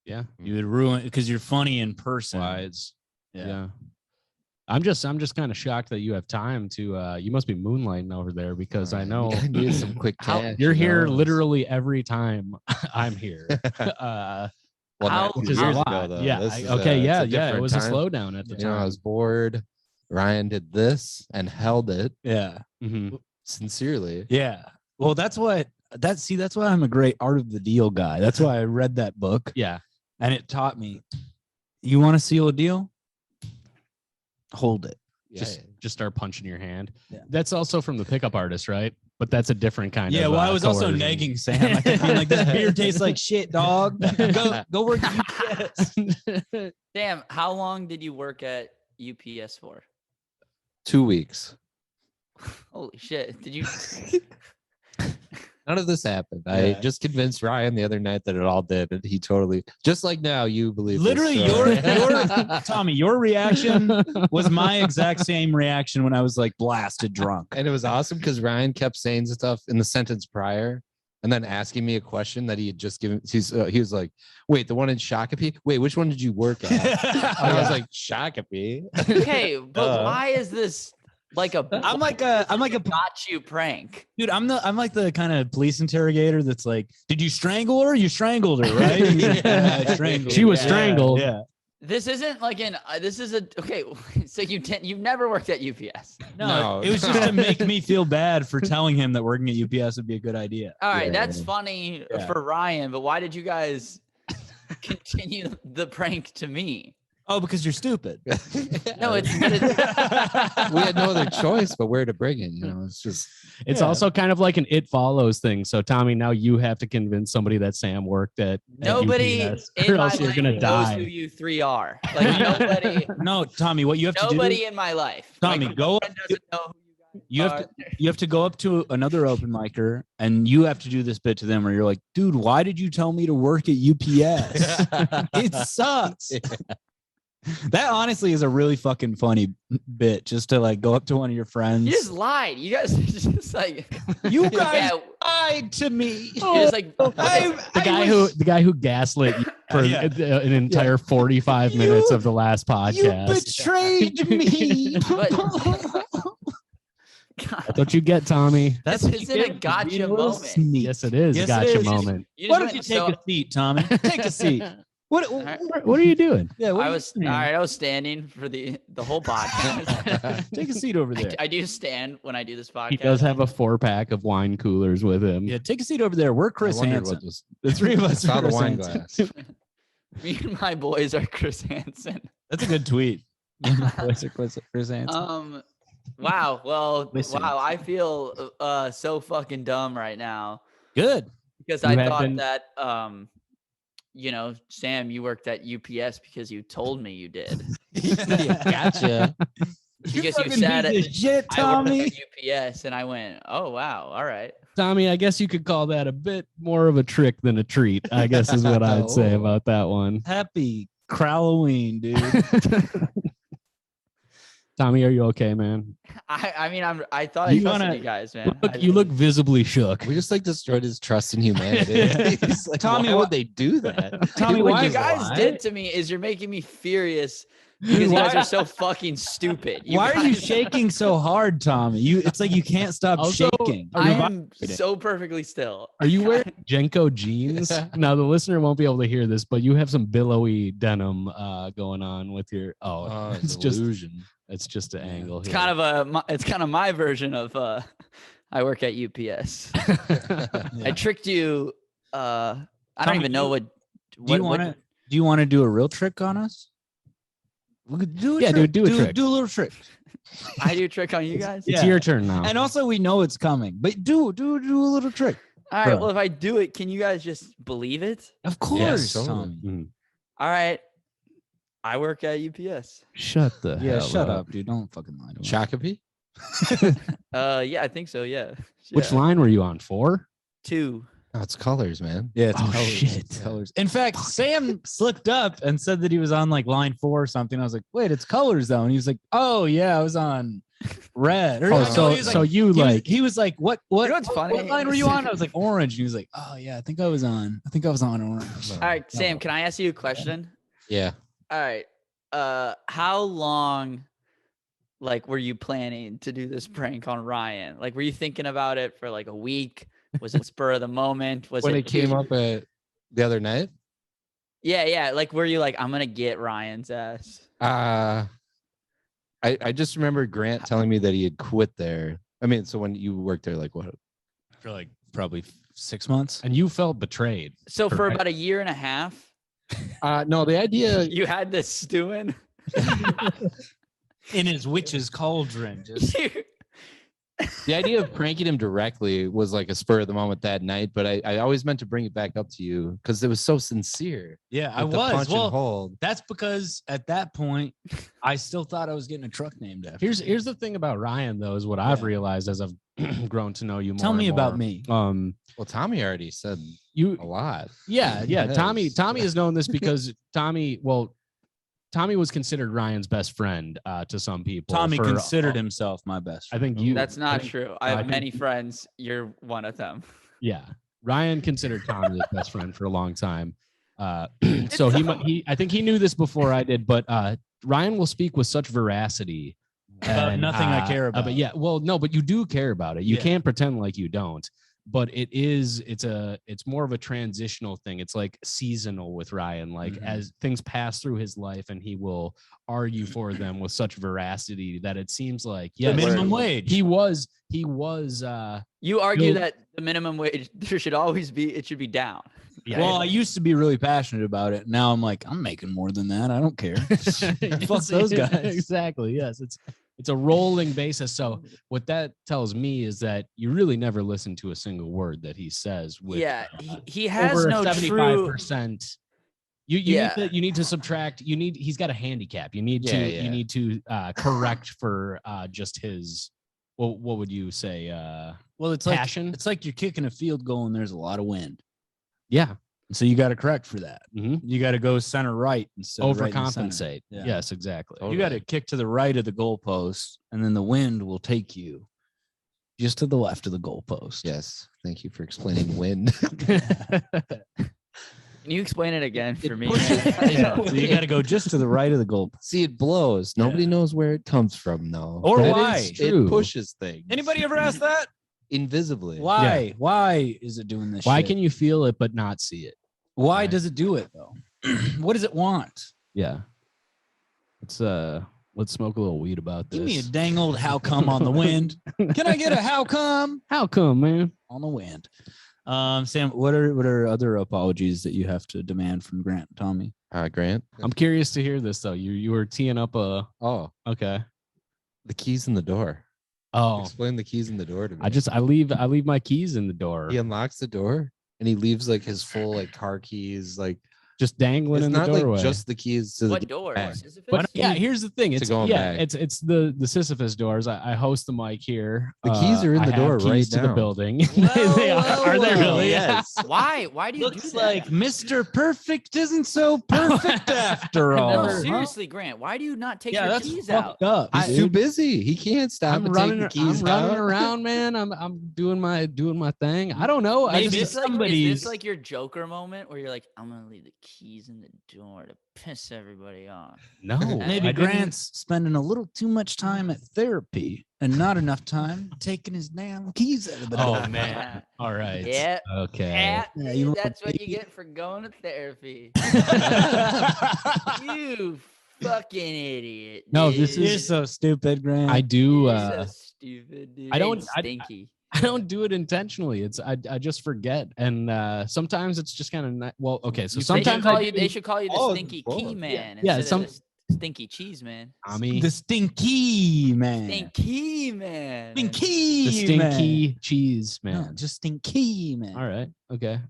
Yeah. You would ruin it because you're funny in person. Slides. Yeah. Yeah. I'm just kind of shocked that you have time to you must be moonlighting over there, because I know I need some quick cash. you're you here know? literally every time I'm here. Well, How- not which 2 is a years lot. ago, though. Yeah. This is, Okay. it's Yeah. a Yeah. It different was time. a slowdown at the You know, I time. was bored. Ryan did this and held it Yeah. Mhm. sincerely. Yeah. Well, that's why I'm a great art of the deal guy. That's why I read that book. Yeah. And it taught me, you want to seal a deal? Hold it. Just start punching your hand. Yeah. That's also from the pickup artist, right? But that's a different kind of. Yeah, well, I was also coercion. nagging Sam. I kept being like, this beer tastes like shit, dog. Go work at UPS. Damn, how long did you work at UPS for? 2 weeks. Holy shit! Did you? None of this happened. I Yeah. just convinced Ryan the other night that it all did, and he totally, just like now, you believe. this Literally, story. Tommy, your reaction was my exact same reaction when I was like blasted drunk. And it was awesome because Ryan kept saying stuff in the sentence prior, and then asking me a question that he had just given. He was like, "Wait, the one in Shakopee? Wait, which one did you work at?" And I was like, "Shakopee." Okay, but why is this like a? I'm like a got you prank. dude. I'm like the kind of police interrogator that's like, did you strangle her? You strangled her, right? Yeah, I strangled She her. was strangled. Yeah. This isn't like an. This is a okay. So you've never worked at UPS. No, No. it was just to make me feel bad for telling him that working at UPS would be a good idea. All right, Yeah. that's funny Yeah. for Ryan, but why did you guys continue the prank to me? Oh, because you're stupid. No, it's we had no other choice but where to bring it. You know, it's just It's Yeah. also kind of like an It Follows thing. So Tommy, now you have to convince somebody that Sam worked at nobody UPS, in or my else you're life gonna knows die. who you three are. Like nobody, No, Tommy, what you have to do, nobody in my life. Tommy, my go- girlfriend doesn't know who you guys You have to go up to another open micer and you have to do this bit to them where you're like, dude, why did you tell me to work at UPS? It sucks. That honestly is a really fucking funny bit, just to like go up to one of your friends. You just lied. You guys just like You guys lied to me. It's like the guy who gaslit you for an entire 45 minutes of the last podcast. You betrayed me. That's what you get, Tommy. This isn't a gotcha moment. Yes, it is. Yes, Gotcha it is. moment. Why don't you take a seat, Tommy? Take a seat. What are you doing? Yeah, I was standing for the whole podcast. Take a seat over there. I do stand when I do this podcast. He does have a 4-pack of wine coolers with him. Yeah, take a seat over there. We're Chris Hansen. The three of us saw are the Chris wine Hansen. glass. Me and my boys are Chris Hansen. That's a good tweet. Me and my boys are Chris Hansen. Wow. Well, Listen. wow. I feel so fucking dumb right now Good. because You I have thought been- that Sam, you worked at UPS because you told me you did. Gotcha. Because you said it. Shit, I worked Tommy. at UPS, and I went, "Oh wow, all right." Tommy, I guess you could call that a bit more of a trick than a treat, I guess is what I'd say about that one. Happy Halloween, dude. Tommy, are you okay, man? I thought I trusted you guys, man. You look visibly shook. We just like destroyed his trust in humanity. He's like, Tommy, why what- would they do that? Tommy, what why you is- guys did to me is you're making me furious because you guys are so fucking stupid. Why are you guys- shaking so hard, Tommy? It's like you can't stop Also, shaking. I am so perfectly still. Are you wearing Jenko jeans? Now the listener won't be able to hear this, but you have some billowy denim going on with your. It's just illusion. it's just an angle. It's here. kind of my version of I work at UPS. I tricked you. I don't Tommy, even know what. Do you want to do a real trick on us? We could do a Yeah, trick. do a trick. Do a little trick. I do a trick on you guys? It's Yeah. your turn now. And also, we know it's coming, but do a little trick. All right. Bro. Well, if I do it, can you guys just believe it? Of course, totally. Tommy. Mhm. All right. I work at UPS. Shut the Yeah, hell shut up, dude. Don't fucking lie to us. Shakopee? Yeah, I think so. Yeah. Which Yeah. line were you on? 4? 2. Oh, it's colors, man. Yeah, it's Oh, colors. shit. It's colors. In fact, Sam slipped up and said that he was on like line 4 or something. I was like, wait, it's colors though. And he was like, oh yeah, I was on red. Or, Oh, no, so he was so you he was- like he was like, what You know what's funny? what line were you on? I was like, orange. And he was like, oh yeah, I think I was on orange. All right, Sam, can I ask you a question? Yeah. All right. How long were you planning to do this prank on Ryan? Like, were you thinking about it for like a week? Was it spur of the moment? Was When it came up the other night, Yeah. Like, were you like, I'm gonna get Ryan's ass? I just remember Grant telling me that he had quit there. I mean, so when you worked there, like what? For like probably 6 months. and you felt betrayed. So for Correct. about a year and a half, No, the idea. you had this stewing. In his witch's cauldron. Just The idea of pranking him directly was like a spur of the moment that night, but I always meant to bring it back up to you because it was so sincere. yeah, I Like the was. punch and Well, hold. that's because at that point, I still thought I was getting a truck named after. Here's the thing about Ryan though, is what I've Yeah. realized as I've grown to know you more. Tell me and about more. me. Well, Tommy already said You a lot. yeah. Yes. Tommy has known this because Tommy was considered Ryan's best friend to some people. Tommy for- considered himself my best I friend. think you. That's not I think- true. I I have think- many friends. You're one of them. Yeah, Ryan considered Tommy his best friend for a long time. So I think he knew this before I did, but Ryan will speak with such veracity About nothing I care about. But yeah, well, no, but you do care about it. You Yeah. can't pretend like you don't. But it's more of a transitional thing. It's like seasonal with Ryan. Like Mhm. as things pass through his life, and he will argue for them with such veracity that it seems like The yes, minimum wage. he was. You argue Bill- that the minimum wage there should always be it should be down. Yeah, Well, I used to be really passionate about it. Now I'm like, I'm making more than that. I don't care. Fuck those guys. Exactly. Yes, it's a rolling basis. So what that tells me is that you really never listen to a single word that he says. With, Yeah, he has over no 75%. You Yeah. you need to subtract. He's got a handicap. You need Yeah, to yeah. you need to correct for just his what would you say? Well, it's Passion? like it's like you're kicking a field goal and there's a lot of wind. Yeah. So you got to correct for that. Mm-hmm. You got to go center right instead of right in the center. Overcompensate. Yeah. Yes, exactly. Totally. You got to kick to the right of the goalpost, and then the wind will take you just to the left of the goalpost. Yes. Thank you for explaining wind. Can you explain it again for me? Yeah. So you got to go just to the right of the goalpost. See, it blows. Nobody knows where it comes from, though. Or That why. is True. It pushes things. Anybody ever asked that? Invisibly. Why? Why is it doing this? Why shit? can you feel it but not see it? Why Right. does it do it though? What does it want? Yeah. Let's smoke a little weed about this. Give me a dang old how come on the wind. Can I get a how come How come, man? on the wind? Sam, what are other apologies that you have to demand from Grant and Tommy? Grant? I'm curious to hear this though. You were teeing up a Oh, okay. the keys in the door. Oh, Explain the keys in the door to me. I leave my keys in the door. He unlocks the door and he leaves like his full like car keys. Like Just dangling it's in not the doorway. like just the keys to What the door? back. Sisyphus? But yeah, here's the thing. It's going back. it's the Sisyphus doors. I host the mic here. The keys are in I the have door keys right to the now. building. Whoa, They are. whoa, Are they whoa. really? Yes. Why do you Looks do that? like Mr. Perfect isn't so perfect after all. No, huh? seriously, Grant. Why do you not take Yeah, your that's keys out? fucked up. He's dude. too busy. He can't stop I'm and running. take the keys I'm running out. around, man. I'm doing my thing. I don't know. Maybe I just, is somebody's- this like your Joker moment where you're like, I'm gonna leave the keys in the door to piss everybody off? no. Maybe I didn't- Grant's spending a little too much time at therapy and not enough time taking his damn keys out of the door. Oh man. All right. Yeah. Okay. Pat, Yeah, you that's little what you get for going to therapy. You fucking idiot. No, dude. this You're is- so stupid, Grant. I do. You're so stupid, dude. I don't- And I- stinky. I don't do it intentionally. I just forget, and sometimes it's just kind of well. Okay, so They should sometimes call I you. do- They should call you the Oh, stinky well, key man. Yeah, instead of the stinky cheese man. Tommy, the stinky man. Stinky man. Stinky the stinky man. cheese man. No, just stinky man. All right. Okay.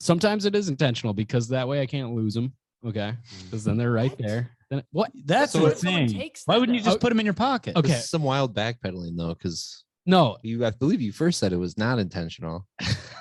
Sometimes it is intentional because that way I can't lose them. Okay, because then they're right What? there. Then what? That's So the what if someone thing. takes Why that, wouldn't you though? just put them in your pocket? Okay. This is some wild backpedaling though, because No. I believe you first said it was not intentional,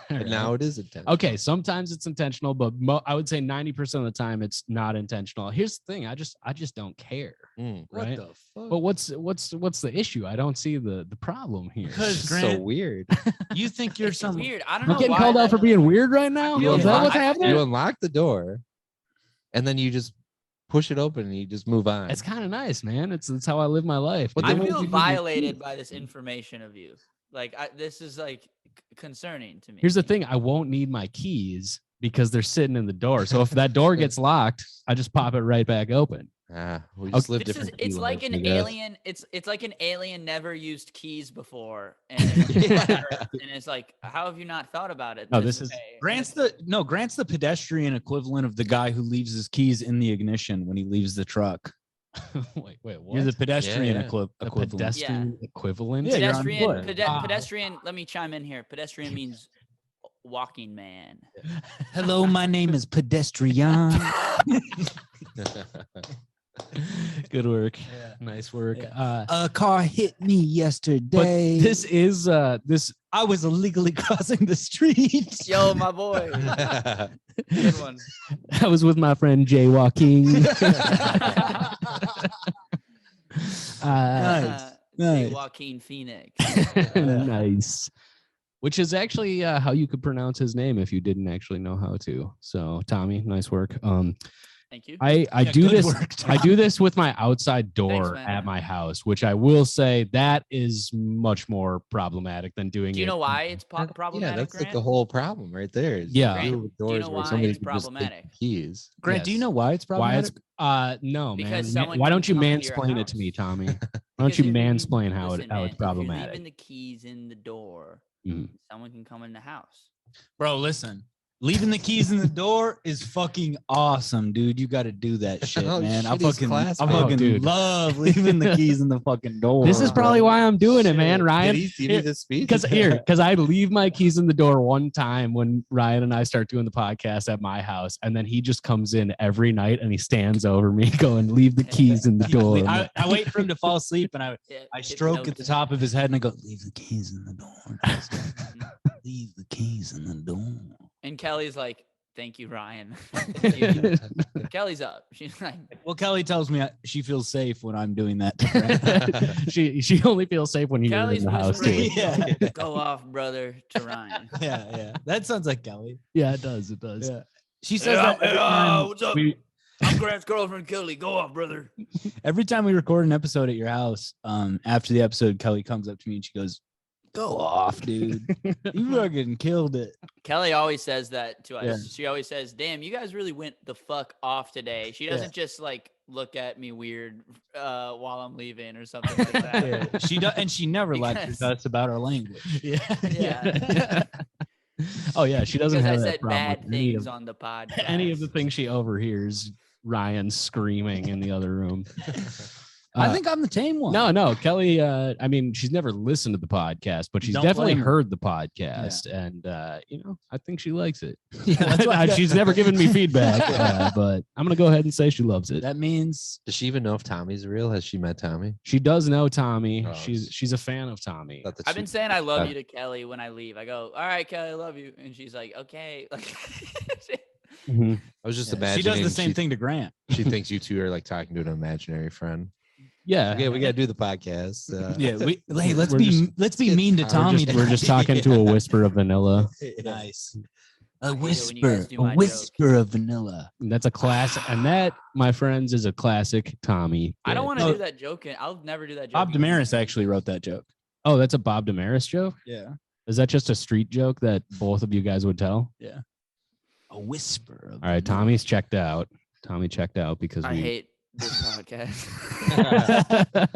but now it is intentional. Okay, sometimes it's intentional, but I would say 90% of the time it's not intentional. Here's the thing: I just don't care. Mm. What Right. the fuck? But what's the issue? I don't see the problem here. Because It's Grant, so weird. you think you're It's some weird. I don't I'm know getting why called out that- for being weird right now. feel Is that like- what's I- happening? You unlock the door, and then you just push it open and you just move on. It's kind of nice, man. It's how I live my life. But I then what feel if you need your violated keys? by this information of you. Like this is like concerning to me. Here's the thing: I won't need my keys because they're sitting in the door. So if that door gets locked, I just pop it right back open. We just live This is different. it's like lives, an I guess. alien. It's like an alien never used keys before, and, and it's like, how have you not thought about it? No, this is- way? Grant's the pedestrian equivalent of the guy who leaves his keys in the ignition when he leaves the truck. wait, what? You're the pedestrian yeah. equivalent. The pedestrian equivalent. Yeah, you're on pedestrian. foot. Pedestrian. Let me chime in here. Pedestrian means walking man. Hello, my name is pedestrian. Good work. Nice work. A car hit me But yesterday. this is this. I was illegally crossing the street. Yo, my boy. Good one. I was with my friend Jay Joaquin. Nice. Say Nice. Joaquin Phoenix. Nice. Which is actually how you could pronounce his name if you didn't actually know how to. So Tommy, nice work. Thank you. I Yeah, do good this. work, I do this with my outside door man. at my house, which I will say that is much more problematic than doing it. Do you know why it's Yeah, problematic? that's like Grant? the whole problem right there. Is Yeah. Grant, with do you doors know where why somebody it's can just take problematic? the keys. Grant, do you Yes. know why it's Why problematic? it's no, Because man. someone Why can don't you come into your mansplain it to me, house. Tommy? Why Because don't you if mansplain how listen, it's man, If you're problematic? leaving the keys in the door, Mhm. someone can come in the house. Bro, listen. Leaving the keys in the door is fucking awesome, dude. You got to do that shit, Oh, man. I shit, he's fucking classmate. Dude. love leaving the keys in the fucking door. This is probably why I'm doing it, man, Shit. Ryan. Did he see me this speech? Because I leave my keys in the door one time when Ryan and I start doing the podcast at my house, and then he just comes in every night and he stands over me going, "Leave the keys in the door." I wait for him to fall asleep, and I Hit stroke at the notes. top of his head and I go, "Leave the keys in the door. Leave the keys in the door." And Kelly's like, "Thank you, Ryan." Kelly's up. She's like, Well, Kelly tells me she feels safe when I'm doing that. she only feels safe when you're Kelly's in the house whispering, too. Yeah. "Go off, brother," to Ryan. Yeah. That sounds like Kelly. Yeah, it does. It does. Yeah. She says that every time what's up? I'm Grant's girlfriend, Kelly. Go off, brother. every time we record an episode at your house, after the episode, Kelly comes up to me and she goes, "Go off, dude. You fucking killed it." Kelly always says that to us. Yeah. She always says, "Damn, you guys really went the fuck off today." She doesn't just like look at me weird while I'm leaving or something like that. Yeah. She does, and she never lectures Because- us about our language. Yeah. Oh yeah, she doesn't Because I have that said problem bad with any things of, on the podcast. any of the things she overhears. Ryan screaming in the other room. I think I'm the tame one. No, Kelly. I mean, she's never listened to the podcast, but she's Don't definitely blame her. heard the podcast, and I think she likes it. that's why- She's never given me feedback, but I'm gonna go ahead and say she loves it. That means Does she even know if Tommy's real? Has she met Tommy? She does know Tommy. Oh, she's a fan of Tommy. Thought that I've she- been saying I love you to Kelly when I leave. I go, "All right, Kelly, I love you," and she's like, "Okay." Like, Mhm. I was just she imagining. does the same thing to Grant. She thinks you two are like talking to an imaginary friend. Yeah, Okay, we gotta do the podcast. Yeah, hey, let's We're be mean to we're Tommy. we're just talking to a whisper of vanilla. Nice. I A hate it when you guys whisper, do my a whisper of vanilla. And that's a classic, and that, my friends, is a classic Tommy. I don't bit. want to No. do that joke. I'll never do that joke. Bob again. Damaris actually wrote that joke. Oh, that's a Bob Damaris joke. Yeah. Is that just a street joke that both of you guys would tell? A whisper of All right, Tommy's checked out. Tommy checked out because I we. hate this podcast.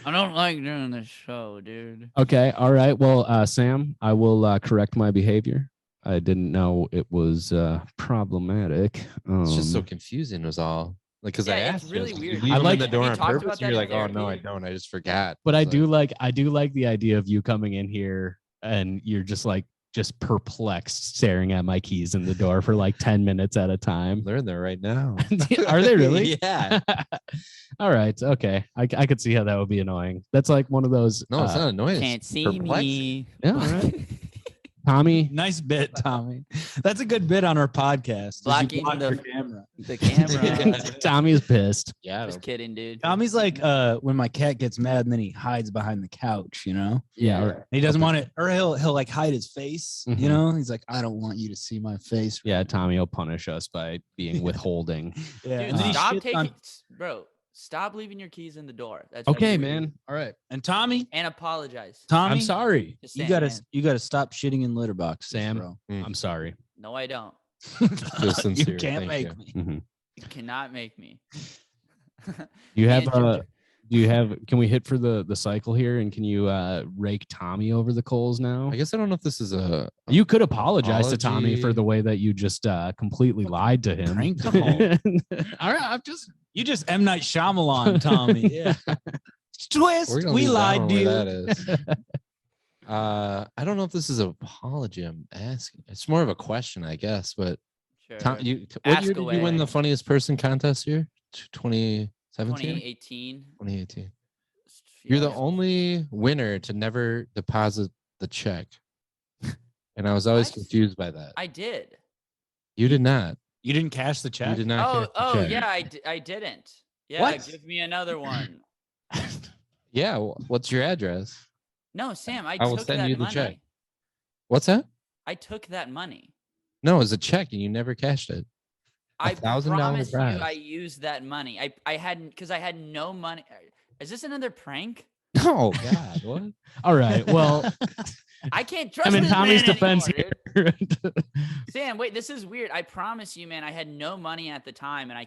I don't like doing this show, dude. Okay, all right. Well, Sam, I will correct my behavior. I didn't know it was problematic. It's just so confusing. Was all like because I Yeah, it's asked. really you, weird. You leave I them like- in the door We on talked about purpose. that You're in like, oh no, I therapy. don't. I just forgot. But I It's do like, like the idea of you coming in here and you're just perplexed, staring at my keys in the door for like 10 minutes at a time. they're in there right now. Are they really? Yeah. All right. Okay. I could see how that would be annoying. That's like one of those. No, it's not annoying. it's Can't see perplexing. me. Yeah. All right. Tommy. Nice bit, Tommy. That's a good bit on our podcast. is you Blocking block the- your camera. The camera. Tommy's pissed. Yeah. Just kidding, dude. Tommy's like when my cat gets mad and then he hides behind the couch, you know? Yeah. All right. He doesn't want it, or he'll like hide his face, Mhm. you know? He's like, I don't want you to see my face. Yeah. Tommy will punish us by being withholding. Yeah. Dude, And then he stop shits taking, on- bro. Stop leaving your keys in the door. That's Okay, really weird. man. All right. and Tommy, And apologize. Tommy, I'm sorry. Just you saying, gotta man. you gotta stop shitting in litter boxes, Sam. bro. I'm sorry. No, I don't. Feel sincere. You can't Thank make you. me. Mhm. You cannot make me. You have And Ginger. can we hit for the cycle here, and can you rake Tommy over the coals now? I guess I don't know if this is a. You could apologize to Tommy for Apology. the way that you just completely lied to him. Pranked him. All right, I'm just You just M. Night Shyamalan, Tommy. Yeah. Twist. We're gonna We leave that lied one to where you. That is. I don't know if this is an apology I'm asking. It's more of a question, I guess. But Sure. Tom, what Ask year did you win away. the funniest person contest here? 2017, 2018. 2018. You're the Yeah. only winner to never deposit the check, and I was always What? confused by that. I did. You did not. You didn't cash the check. You did not. Oh, cash the oh check. yeah, I didn't. Yeah, What? give me another one. Yeah. What's your address? No, Sam, I I will took send that you the money. check. What's that? I took that money. No, it's a check, and you never cashed it. I $1,000 promise you prize. I used that money. I hadn't because I had no money. Is this another prank? Oh God, what? all right. Well, I can't trust I'm in this Tommy's man defense anymore, here. dude. Sam, wait, this is weird. I promise you, man, I had no money at the time and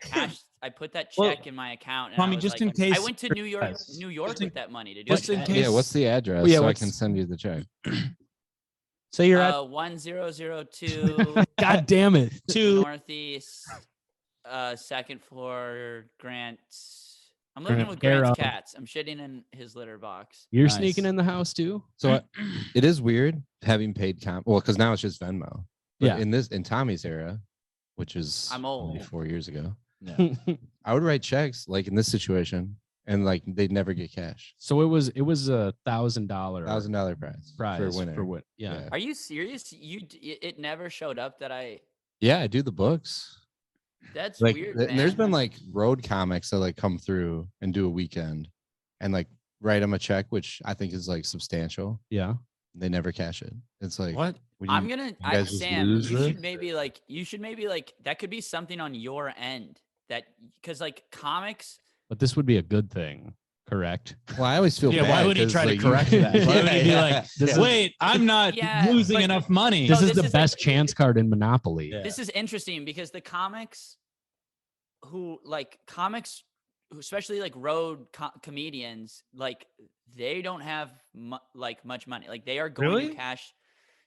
I put that Well, check in my account. And Tommy, I was just like, in case- I went to New York Just in- with that money to do just in that. case- Yeah, what's the address Yeah, so I what's- can send you the check? Say you're at 1002 God damn it. Northeast, second floor, Grant. I'm living with Arrow. Grant's cats. I'm shitting in his litter box. You're Nice. sneaking in the house too? So it is weird having paid well, because now it's just Venmo. But Yeah. in Tommy's era, which is I'm only old. 4 years ago, yeah. I would write checks like in this situation, and like they'd never get cash. So it was $1,000 $1,000 prize for a winner. for what? Yeah. Are you serious? It never showed up that Yeah, I do the books. That's Like, weird, and there's man. been like road comics that like come through and do a weekend, and like write them a check, which I think is like substantial. Yeah. They never cash it. It's like What? would I'm you- gonna guys just Sam, lose you this? should maybe like that could be something on your end that because like comics. But this would be a good thing, correct? Well, I always feel Yeah, bad. why would he 'cause, try to like, you- correct that? Why would he be Yeah, like, This is- wait, I'm not Yeah, losing but- enough money. No, This is this the is like- best chance card in Monopoly. Yeah. This is interesting because the comics who like comics, especially like road comedians, like they don't have like much money. Like they are going Really? to cash.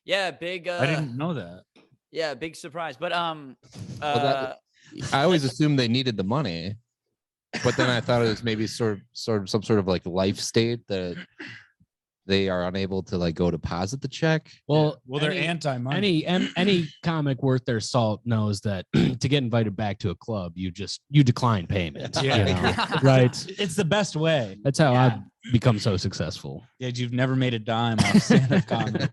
Yeah, big. I didn't know that. Yeah, big surprise. But Well, I always assumed they needed the money, but then I thought it was maybe sort of some sort of like life state that they are unable to like go deposit the check. Well, Well, they're any- anti-money. any comic worth their salt knows that to get invited back to a club, you decline payment. Yeah. you know? Right. It's the best way. That's how Yeah. I've become so successful. Yeah, you've never made a dime off stand-up comedy.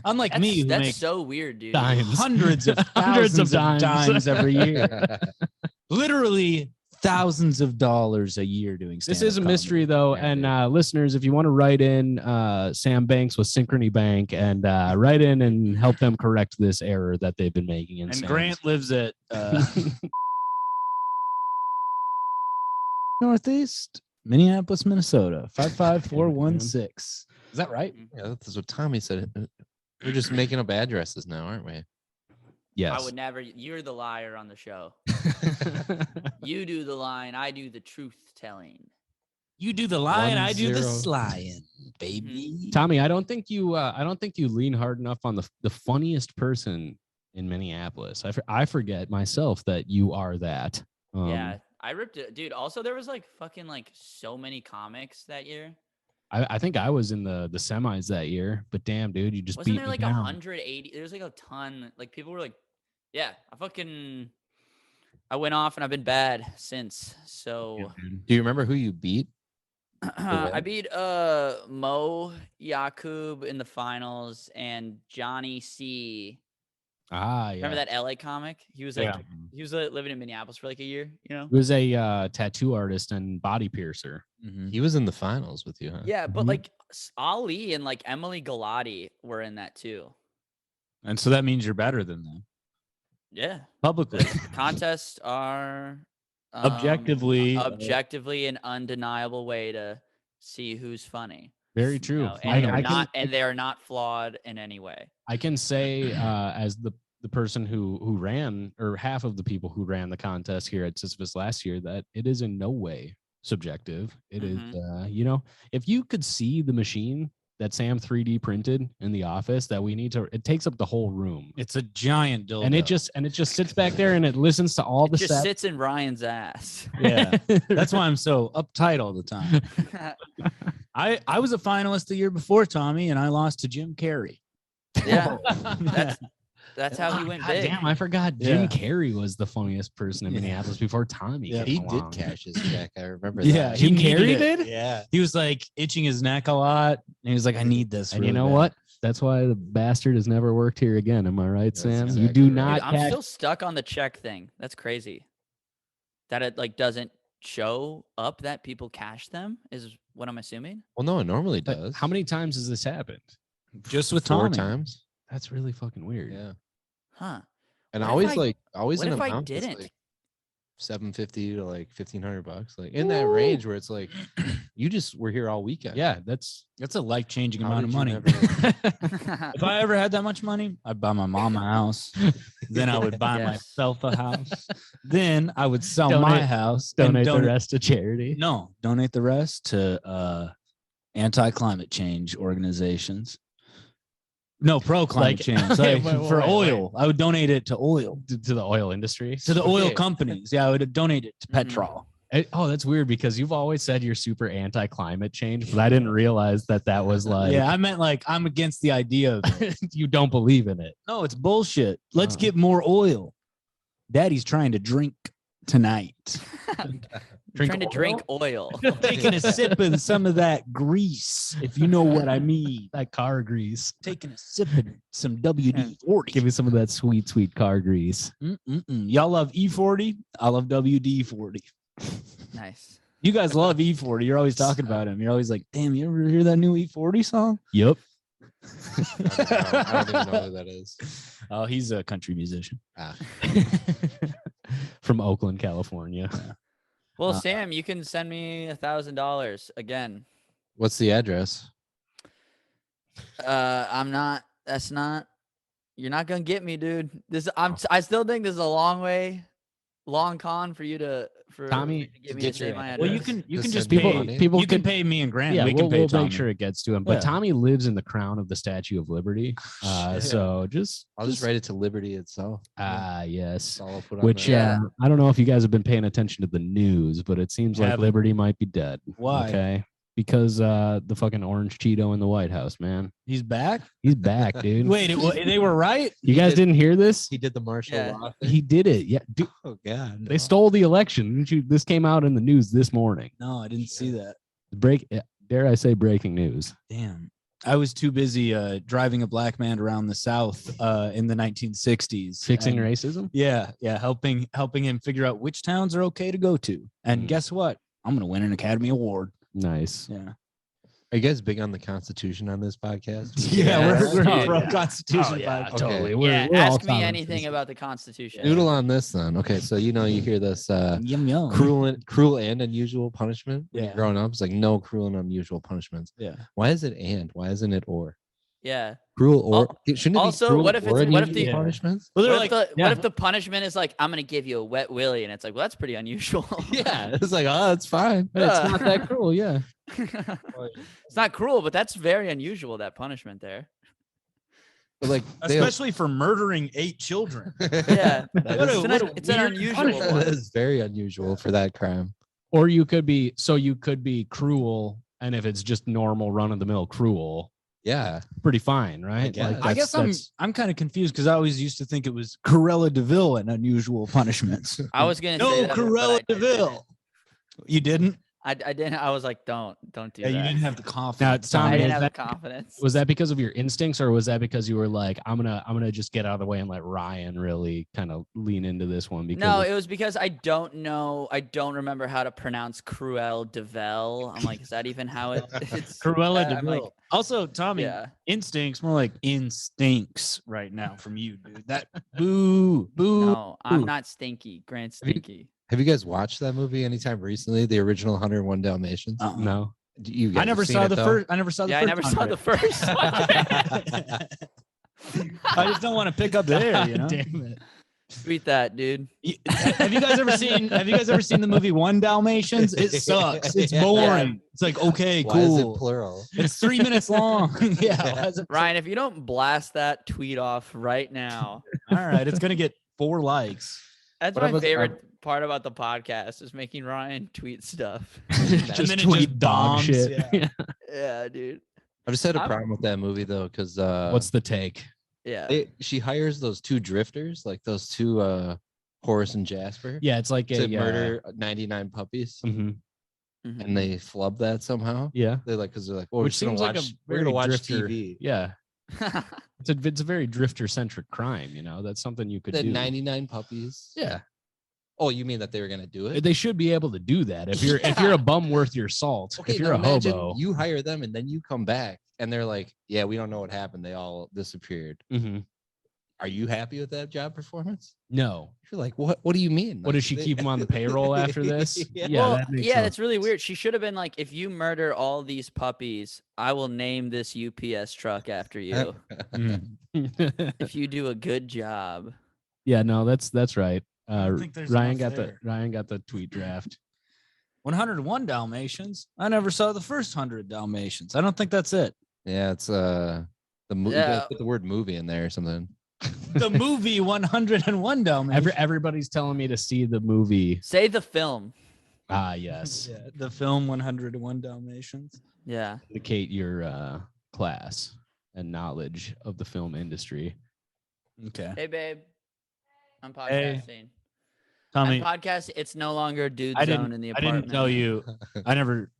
Unlike me, who that's makes so weird, dude. Dimes. hundreds of Hundreds of thousands of dimes. dimes every year. Literally thousands of dollars a year doing stand-up This is a comedy. mystery, though, Yeah, and dude. listeners, if you want to write in Sam Banks with Synchrony Bank and write in and help them correct this error that they've been making. In And Sam's. Grant lives at Northeast, Minneapolis, Minnesota, 55416. Is that right? Yeah, that's what Tommy said. We're just making up addresses now, aren't we? Yes. I would never. You're the liar on the show. You do the line. I do the truth telling. You do the line, I do the 10. slying, baby. Tommy, I don't think you lean hard enough on the funniest person in Minneapolis. I forget myself that you are that. Yeah, I ripped it, dude. Also, there was like fucking like so many comics that year. I think I was in the semis that year, but damn, dude, you just Wasn't beat there me like down. 180? There was like a ton. Like people were like, yeah, I went off and I've been bad since. So Do you remember who you beat? I beat Mo Yakub in the finals and Johnny C. Ah, yeah. Remember that LA comic? He was like Yeah. he was living in Minneapolis for like a year, you know? He was a tattoo artist and body piercer. Mhm. He was in the finals with you, huh? Yeah, but Mhm. like Ali and like Emily Galati were in that too. And so that means you're better than them. Yeah. Publicly. The contests are Objectively. objectively an undeniable way to see who's funny. Very You true. know, and I they are not flawed in any way. I can say as the person who ran, or half of the people who ran the contest here at Sisyphus last year, that it is in no way subjective. It is, if you could see the machine that Sam 3D printed in the office that we need to, it takes up the whole room. It's a giant dildo. And it just sits back there and it listens to all It the just sets. sits in Ryan's ass. Yeah. That's why I'm so uptight all the time. I was a finalist the year before, Tommy, and I lost to Jim Carrey. Yeah. That's how he went God big. damn, I forgot Jim Yeah. Carrey was the funniest person in Yeah. Minneapolis before Tommy. Yeah. came He along. did cash his check. I remember Yeah, that. Jim he needed Carrey it. did? Yeah. He was like itching his neck a lot. And he was like, I need this. And really you know bad. what? That's why the bastard has never worked here again. Am I right, That's Sam? You exactly do right. not Dude, I'm catch. still stuck on the check thing. That's crazy. That it like doesn't show up that people cash them is what I'm assuming. Well, no, it normally But does. how many times has this happened? Just with Four Tommy. times? That's really fucking weird. Yeah. Huh. And What if always I- like always what an if I amount that's, didn't? like $750 to like $1,500, like in that range where it's like you just were here all weekend. Yeah, that's That's a life-changing How amount of did you money. never- If I ever had that much money, I'd buy my mom a house. Then I would buy Yes. myself a house. Then I would sell my Donate- house. and donate the rest to charity. No, donate the rest to anti-climate change organizations. No, pro climate change. Like, for wait. oil, I would donate it to oil, to the oil industry. to the oil companies. Yeah, I would donate it to petrol. Oh, that's weird because you've always said you're super anti-climate change, but I didn't realize that was like. Yeah, I meant like I'm against the idea of it. You don't believe in it. No, it's bullshit. Let's Oh. get more oil. Daddy's trying to drink tonight. Trying to drink oil. Taking a sip of some of that grease, if you know what I mean. That car grease. Taking a sip of some WD-40. Give me some of that sweet, sweet car grease. Y'all love E40. I love WD-40. Nice. You guys love E40. You're always talking about him. You're always like, damn, you ever hear that new E40 song? Yep. I don't even know who that is. Oh, he's a country musician. From Oakland, California. Well, Sam, you can send me $1,000 again. What's the address? I'm not. That's not. You're not gonna get me, dude. I still think this is a long con for you to Tommy, to get me get to say your my address. Well, address. you can Just just send pay. me money. people You can can- pay me and Grant. Yeah, we can pay we'll Tommy. make sure it gets to him. But Yeah. Tommy lives in the crown of the Statue of Liberty. So just I'll just write it to Liberty itself. yes. That's all I'll put on Which there. Yeah. I don't know if you guys have been paying attention to the news, but it seems like Haven't. Liberty might be dead. Why? Okay. Because the fucking orange Cheeto in the White House, man. He's back. He's back, dude. Wait, they were right. You guys didn't hear this? He did the martial Yeah. law thing. He did it. Yeah. Dude, Oh God. they stole the election. Didn't you? This came out in the news this morning. No, I didn't see that. Dare I say breaking news? Damn. I was too busy driving a black man around the South in the 1960s. Fixing and- racism? Yeah, helping him figure out which towns are okay to go to. And Mm. guess what? I'm gonna win an Academy Award. Nice. Yeah. Are you guys big on the Constitution on this podcast? Yeah, we're Yeah. pro Yeah. Constitution. yeah, Okay. totally. Yeah, we're all ask me tolerant. anything about the Constitution. Noodle on this then. Okay, so you hear this Yum yum. cruel and unusual punishment. When you're Yeah. growing up, it's like no cruel and unusual punishments. Yeah. Why is it and? Why isn't it or? Yeah. Cruel or shouldn't it also, be cruel what if or it's- what if unusual the- punishments? Well, they're What if the punishment is like, I'm gonna give you a wet willy, and it's like, well, that's pretty unusual. Yeah, it's like, oh, it's fine. But it's not that cruel, yeah. It's not cruel, but that's very unusual, that punishment there. But like, especially for murdering 8 children. Yeah. That is- It's an unusual that one. is very unusual for that crime. Or you could be cruel, and if it's just normal run of the mill cruel, Yeah, pretty fine, right? guess. I guess I'm kind of confused because I always used to think it was Cruella DeVille and unusual punishments. I was gonna say No, that, but Cruella I didn't. DeVille. You didn't? I didn't. I was like, don't do Yeah, that. you didn't have the confidence. Now, it's Tommy, I didn't was have the that- confidence. Was that because of your instincts, or was that because you were like, I'm gonna just get out of the way and let Ryan really kind of lean into this one? Because No, it was because I don't know. I don't remember how to pronounce Cruel DeVille. I'm like, is that even how it's Cruella I'm like, DeVille. Also, Tommy, yeah. instincts more like instincts right now from you, dude. That boo. No, I'm Ooh. not stinky. Grant Have you- Stinky. have you guys watched that movie anytime recently? The original 101 Dalmatians. Uh-uh. no. You guys I never have seen saw it, the though? first. I never saw the Yeah, I first. never saw the first one. I just don't want to pick up there. You know? Damn it. Tweet that, dude. Have you guys ever seen? Have you guys ever seen the movie One Dalmatians? It sucks. It's Yeah. boring. It's like okay, Why is cool. it plural? It's 3 minutes long. Yeah. why is it- Ryan, if you don't blast that tweet off right now, All right. It's gonna get 4 likes. that's What my about- favorite part about the podcast is making Ryan tweet stuff. Just then it tweet just dog bombs, shit. yeah. Yeah, dude. I just had a I'm- problem with that movie though, because What's the take? Yeah. she hires those 2 drifters, like those 2 Horace and Jasper, Yeah, it's like to a murder 99 puppies, mhm. Mhm. and they flub that somehow. Yeah, They're like, because they're like, well, which seems like we're gonna watch drifter. TV. Yeah, it's a very drifter centric crime. You know, that's something you could The do. 99 puppies. Yeah, Oh, you mean that they were gonna do it? they should be able to do that. If you're a bum worth your salt, Okay, if you're now a imagine hobo, you hire them and then you come back and they're like, yeah, we don't know what happened. They all disappeared. Mhm. Are you happy with that job performance? No. You're like, what? What do you mean? What does she keep him on the payroll after this? Yeah. Well, that makes yeah, sense. that's really weird. She should have been like, if you murder all these puppies, I will name this UPS truck after you. If you do a good job. Yeah, no, that's right. think there's Ryan enough got there. Ryan got the tweet draft. 101 Dalmatians. I never saw the first 100 Dalmatians. I don't think that's it. Yeah, it's You Yeah. gotta put the word movie in there or something. The movie 101 Dalmatians. Everybody's telling me to see the movie. Say the film. Ah, yes. Yeah, the film 101 Dalmatians. Yeah. Indicate your class and knowledge of the film industry. Okay. Hey, babe. I'm Hey. podcasting. Tommy, I'm podcasting. It's no longer dude I zone in the I apartment. didn't tell you. I never.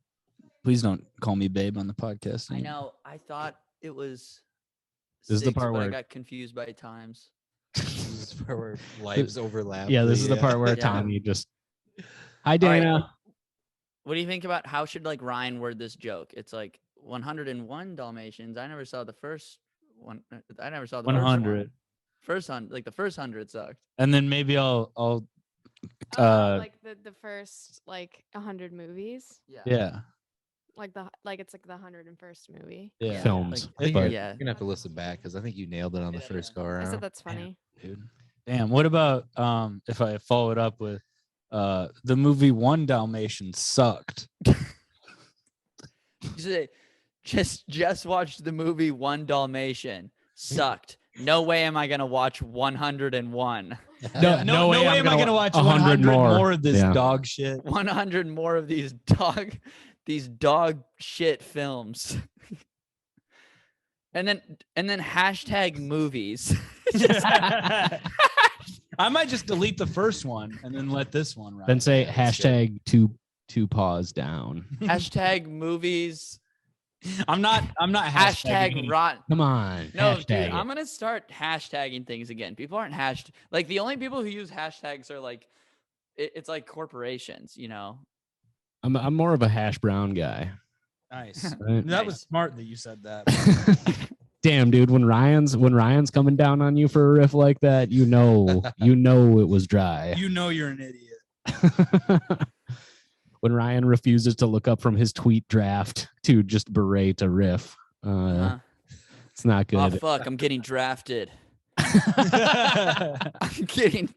Please don't call me babe on the podcast. I know. I thought it was. This is the 6, part but I where- got confused by times. This is where lives overlap. Yeah, this is the part where Yeah. Tommy just. Hi, All right. Dana. What do you think about how should like Ryan word this joke? It's like 101 Dalmatians. I never saw the first one. I never saw the 100. First one. Like the first 100 sucked. And then maybe I'll Like the first like 100 movies, yeah. like it's like the 101st movie. Yeah. Films. Like, I think but you're yeah. gonna have to listen back because I think you nailed it on the first go I around. said that's funny. Dude. Damn. What about if I follow it up with the movie One Dalmatian sucked? You say, just watched the movie One Dalmatian. Sucked. No way am I gonna watch 101. No way am I gonna watch 100 more of this Yeah. dog shit. 100 more of these dog shit films. and then hashtag movies. I might just delete the first one and then let this one ride. Then say Yeah, that's hashtag two paws down. Hashtag movies. I'm not Hashtag rotten. Come on. No, hashtag dude, it. I'm gonna start hashtagging things again. People aren't like the only people who use hashtags are like it's like corporations, you know. I'm more of a hash brown guy. Nice. Right? That was smart that you said that. Damn, dude, when Ryan's coming down on you for a riff like that, you know it was dry. You know you're an idiot. When Ryan refuses to look up from his tweet draft to just berate a riff, it's not Oh good. fuck, I'm getting drafted. I'm getting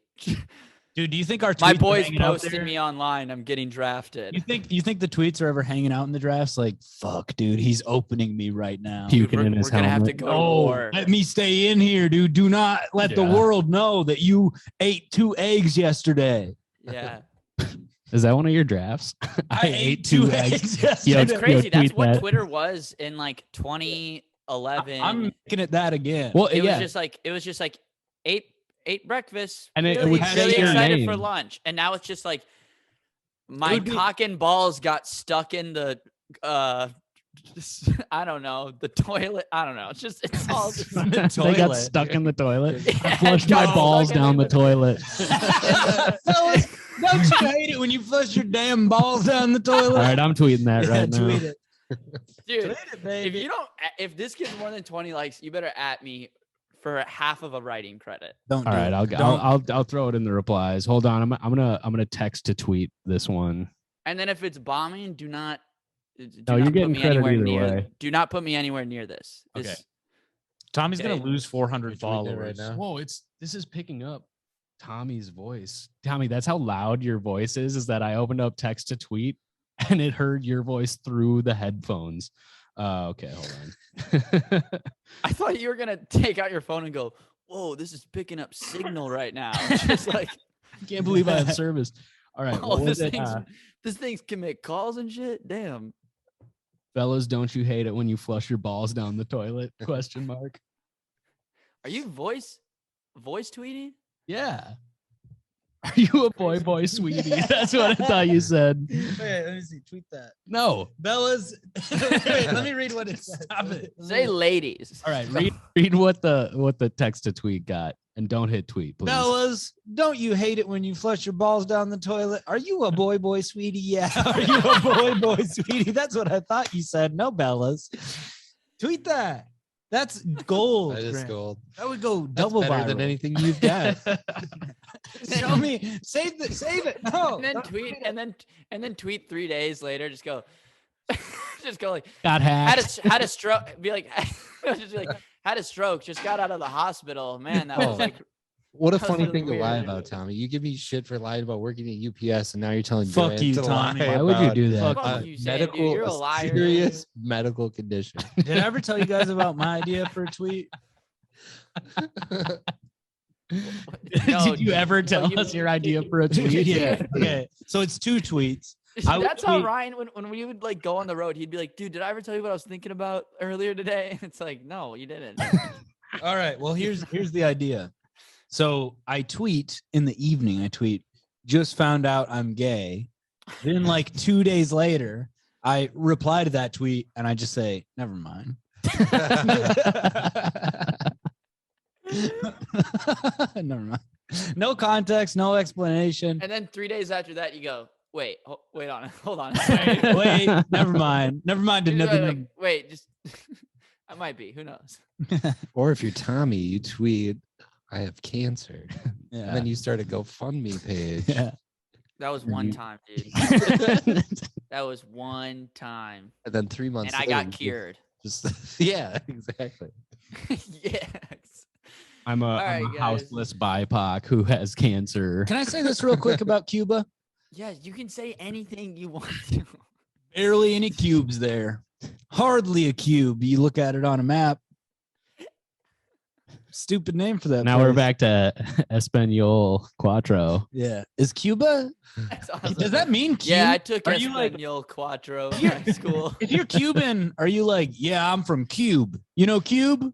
Dude, do you think our tweets my are boys hanging out posting there? me online. I'm getting drafted. You think the tweets are ever hanging out in the drafts? Like, fuck, dude, he's opening me right now. Puking We're- in his we're gonna have to helmet. go to Oh, war. let me stay in here, dude. Do not let the Yeah. world know that you ate 2 eggs yesterday. Yeah. Is that one of your drafts? I ate 2 eggs. yesterday. Yo, It's crazy. That's tweet what that. Twitter was in like 2011. I'm making it that again. Well, it yeah, was just like ate breakfast And it really, would really say your excited for name. lunch, and now it's just like my would be- cock and balls got stuck in the I don't know, the toilet. I don't know. It's all just The they got toilet. stuck in the toilet. I Yeah, flushed got my stuck balls in down the the- toilet. Fellas, don't you hate it when you flush your damn balls down the toilet? All right, I'm tweeting that Yeah, right now. tweet it. Dude, Tweet it, if baby. you don't, if this gets more than 20 likes, you better at me for half of a writing credit. Don't All do right, it. I'll throw it in the replies. Hold on, I'm gonna text to tweet this one. And then if it's bombing, do not. Do No, you're not getting put me credit anywhere either near. way. Do not put me anywhere near this. Okay. Tommy's Okay. gonna lose 400 You're tweeting it followers. right now? Whoa, this is picking up Tommy's voice. Tommy, that's how loud your voice is that I opened up text to tweet and it heard your voice through the headphones. Okay, hold on. I thought you were gonna take out your phone and go, "Whoa, this is picking up signal right now." It's just like, I can't believe I have service. All right, oh, what was it? this thing can make calls and shit. Damn. Fellas, don't you hate it when you flush your balls down the toilet? Question mark. Are you voice tweeting? Yeah. Are you a boy sweetie? That's what I thought you said. Wait, let me see. Tweet that. No. Bella's. Wait, let me read what it says. Stop it. Say ladies. All right, read what the text to tweet got, and don't hit tweet, please. Bellas, don't you hate it when you flush your balls down the toilet? Are you a boy, sweetie? Yeah. Are you a boy, sweetie? That's what I thought you said. No, Bellas. Tweet that. That's gold. That is Grant. gold. That would go That's double better viral. than anything you've got. Show me. Save it. No. And then tweet and then tweet 3 days later. Just go, just go like Got hacked. had a stroke. Be like, just be like had a stroke. Just got out of the hospital. Man, that was like What a That was funny really thing to lie weird. about, Tommy. You give me shit for lying about working at UPS, and now you're telling Fuck Grant you, to Tommy. lie Why would you about do that? Fuck Fuck you. you, Sam, dude. medical, You're a liar. serious medical condition. Did I ever tell you guys about my idea for a tweet? No, Did you ever tell you- us your idea for a tweet? Yeah. Okay. So it's 2 tweets. I would That's how tweet- Ryan, when we would like go on the road, he'd be like, "Dude, did I ever tell you what I was thinking about earlier today?" It's like, no, you didn't. All right. Well, here's the idea. So I tweet in the evening. I tweet, just found out I'm gay. Then like 2 days later, I reply to that tweet and I just say, never mind. Never mind. No context, no explanation. And then 3 days after that, you go, "Wait, wait on, hold on, Wait, never mind. Never mind. You're Another like, wait, just I might be. Who knows?" Or if you're Tommy, you tweet, "I have cancer." yeah. And then you start a GoFundMe page. Yeah. That was one time, dude. That was one time, And then 3 months and I later, got cured. yeah, exactly. Yes. I'm a right, guys. houseless BIPOC who has cancer. Can I say this real quick about Cuba? Yeah, you can say anything you want to. Barely any cubes there. Hardly a cube. You look at it on a map. Stupid name for that. Now we're place. back to Espanol Cuatro. Yeah. Is Cuba? That's awesome. Does that mean Cube? Yeah, I took Are you like- Espanol Cuatro in high school. If you're Cuban, are you like, yeah, I'm from Cube? You know Cube?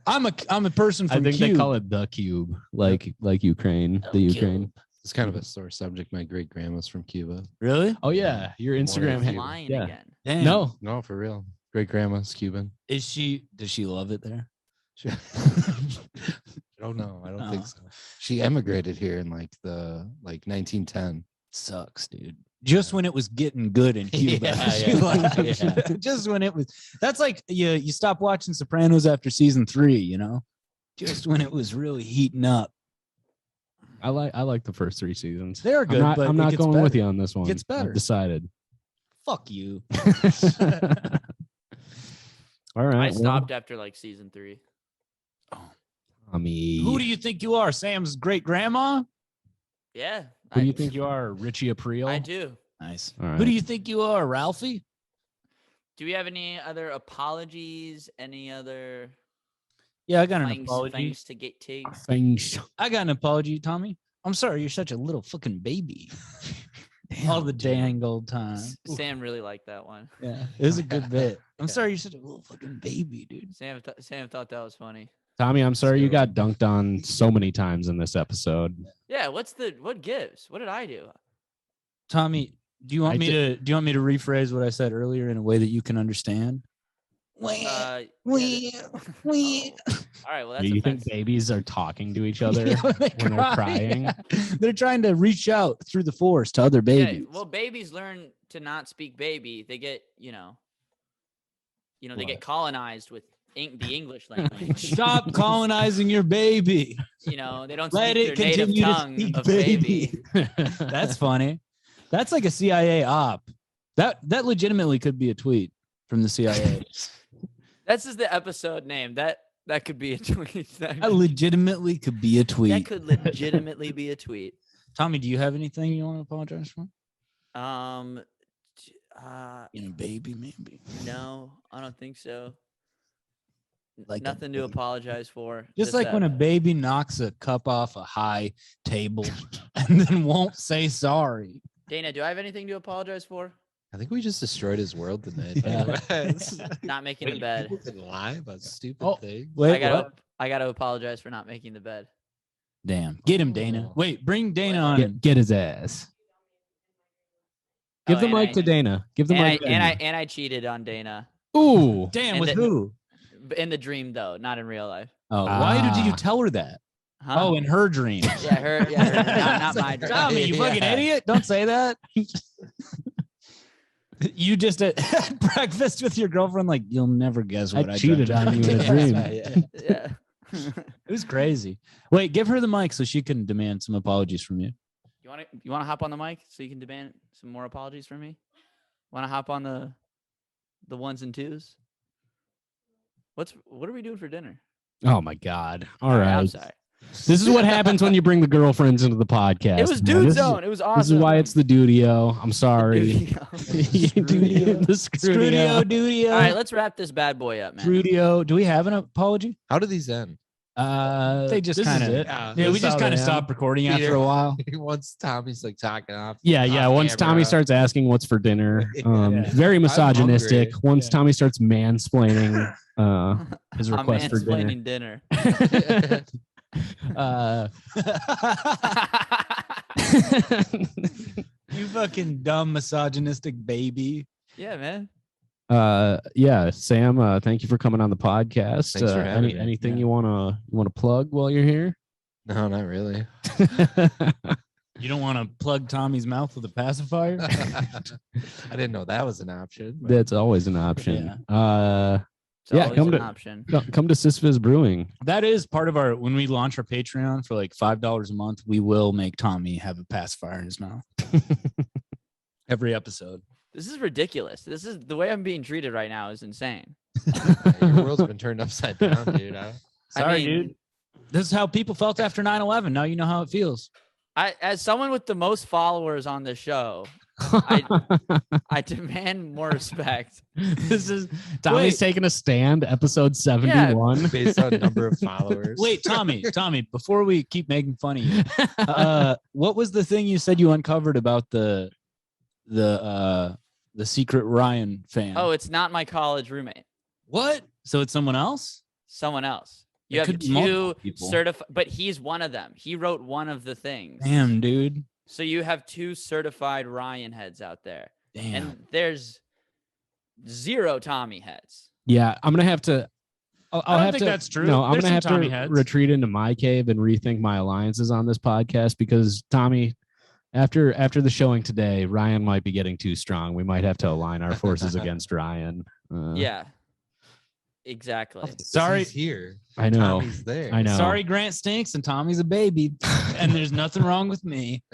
I'm a person I from think Cube. they call it the cube, like Ukraine, the Ukraine. It's kind of a sore subject. My great grandma's from Cuba. Really? Oh yeah, your More Instagram. than ha- you. Lying yeah. again. Damn. No, No, for real. Great grandma's Cuban. Does she love it there? I don't know. I don't think Oh. so. She emigrated here in like 1910. Sucks, dude. Just when it was getting good in Cuba. Yeah, She yeah, left. yeah. Just when it was. That's like you stop watching Sopranos after season 3, you know? Just when it was really heating up. I like the first 3 seasons. They are good, but I'm it not gets going with better. you on this one. Gets better. I've decided. Fuck you. All right. I stopped after like season 3. Tommy. Who do you think you are? Sam's great grandma? Yeah. Who do you think you are? Richie Aprile? I do. Nice. All right. Who do you think you are, Ralphie? Do we have any other apologies? Any other Yeah, I got an things, apology. things to get to? Thanks. I got an apology, Tommy. I'm sorry, you're such a little fucking baby. All the dang old time. Sam really liked that one. Yeah, it was a good bit. I'm Yeah. sorry, you're such a little fucking baby, dude. Sam thought that was funny. Tommy, I'm sorry you got dunked on so many times in this episode. Yeah. What gives? What did I do? Tommy, do you want I me did- to rephrase what I said earlier in a way that you can understand? Yeah, All right. Well, that's Do you think offensive. babies are talking to each other Yeah, when when they're crying? They're trying to reach out through the force to other Yeah, babies. well, babies learn to not speak baby. They get, they What? get colonized with the English language. Stop colonizing your baby. They don't Let speak it their native continue to tongue speak of baby. baby. That's funny. That's like a CIA op. That legitimately could be a tweet from the CIA. That's just the episode name. That could be a tweet. That legitimately could be a tweet. That could legitimately be a tweet. Tommy, do you have anything you want to apologize for? Baby, maybe. No, I don't think so. Like a Nothing to baby. apologize for. Just like when a baby knocks a cup off a high table and then won't say sorry. Dana, do I have anything to apologize for? I think we just destroyed his world tonight. Yeah. Not making the bed. People can lie about stupid Oh, things. Wait, I gotta apologize for not making the bed. Damn. Get him, Dana. Wait, bring Dana on. Get his ass. Give Oh, the and mic I- to Dana. Give the And mic. to Dana. I cheated on Dana Ooh. Damn, And with the- who? in the dream though, not in real life. Oh, why did you Ah. tell her that? Huh? Oh, in her dream. yeah, her, not my dream. Tommy, you fucking Yeah. idiot. Don't say that. You just at breakfast with your girlfriend, like, you'll never guess what I cheated done on you in a tonight. dream. Yeah. It was crazy. Wait, give her the mic so she can demand some apologies from you. You want to hop on the mic so you can demand some more apologies from me? Want to hop on the ones and twos? What are we doing for dinner? Oh my God. All I'm right. sorry. This is what happens when you bring the girlfriends into the podcast. It was man. Dude This Zone. It was awesome. This is why it's the Dudio. I'm sorry. Dudio. The Scrudio. Dudio. All right, let's wrap this bad boy up, man. Scrudio. Do we have an apology? How do these end? They just this kind is of it. Yeah, we just kind of stopped recording after a while. Once Tommy's like talking off. Yeah. off Once Tommy camera. starts asking what's for dinner, Yeah. very misogynistic. hungry. Once Yeah. Tommy starts mansplaining his I'm request for dinner. mansplaining dinner. You fucking dumb misogynistic baby. Yeah, man. Yeah, Sam, thank you for coming on the podcast. Thanks for having me. Anything Yeah. you wanna plug while you're here? No, not really. You don't want to plug Tommy's mouth with a pacifier? I didn't know that was an option. but- That's always an option. It's Yeah, always come an to- option. Come to Sisyphus Brewing. That is part of our, when we launch our Patreon for like $5 a month, we will make Tommy have a pacifier in his mouth. Every episode. This is ridiculous. This is the way I'm being treated right now is insane. Your world's been turned upside down, dude. Sorry, mean- dude. This is how people felt after 9/11. Now you know how it feels. As someone with the most followers on the show, I demand more respect. This is Tommy's Wait. taking a stand, episode 71. Based on number of followers. Wait, Tommy, before we keep making fun of you, what was the thing you said you uncovered about the secret Ryan fan? Oh, it's not my college roommate. what? So it's someone else? Someone else. You It have could be multiple two people. certified, but he's one of them. He wrote one of the things. Damn, dude. So you have two certified Ryan heads out there, Damn. and there's 0 Tommy heads. Yeah, I'm gonna have to. I'll I don't have think to. that's true. No, I'm There's gonna have some Tommy to heads. retreat into my cave and rethink my alliances on this podcast because Tommy, after the showing today, Ryan might be getting too strong. We might have to align our forces against Ryan. Yeah, exactly. Sorry. He's here. I know. Tommy's there. I know. Sorry, Grant stinks and Tommy's a baby, and there's nothing wrong with me.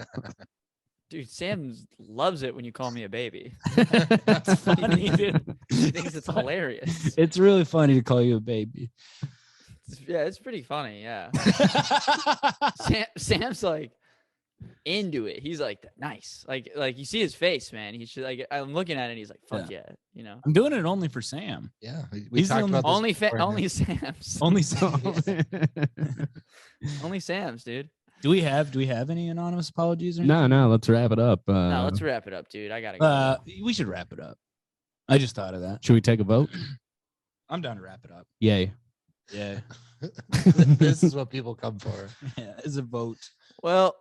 Dude, Sam loves it when you call me a baby. That's funny, dude. He thinks it's hilarious. It's really funny to call you a baby. Yeah, it's pretty funny. Yeah. Sam's like into it. He's like, nice. Like you see his face, man. He's just like, I'm looking at it and he's like, fuck yeah. You know, I'm doing it only for Sam. Yeah. We He's the talked only- about this only beforehand. only Sam's. Only Sam. Only Sam's, dude. Do we have any anonymous apologies? Or anything? No, let's wrap it up. No, let's wrap it up, dude. I gotta go. We should wrap it up. I just thought of that. Should we take a vote? I'm down to wrap it up. Yay. Yeah. This is what people come for. Yeah, it's a vote. Well,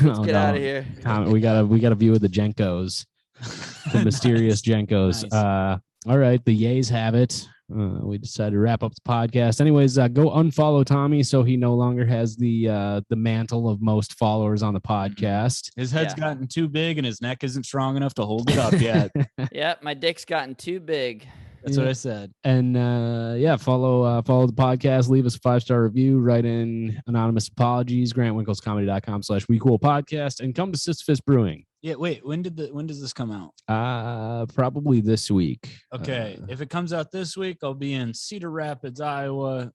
Let's get out of here. We got a view of the Jenkos, the mysterious Jenkos. Nice. All right, the yays have it. We decided to wrap up the podcast. Anyways, go unfollow Tommy so he no longer has the mantle of most followers on the podcast. His head's Yeah. gotten too big and his neck isn't strong enough to hold it up yet. Yeah, my dick's gotten too big. That's what I said. And follow the podcast. Leave us a 5-star review. Write in anonymous apologies. GrantWinklesComedy.com/WeCoolPodcast and come to Sisyphus Brewing. Yeah, wait, when does this come out? Probably this week. Okay, if it comes out this week, I'll be in Cedar Rapids, Iowa,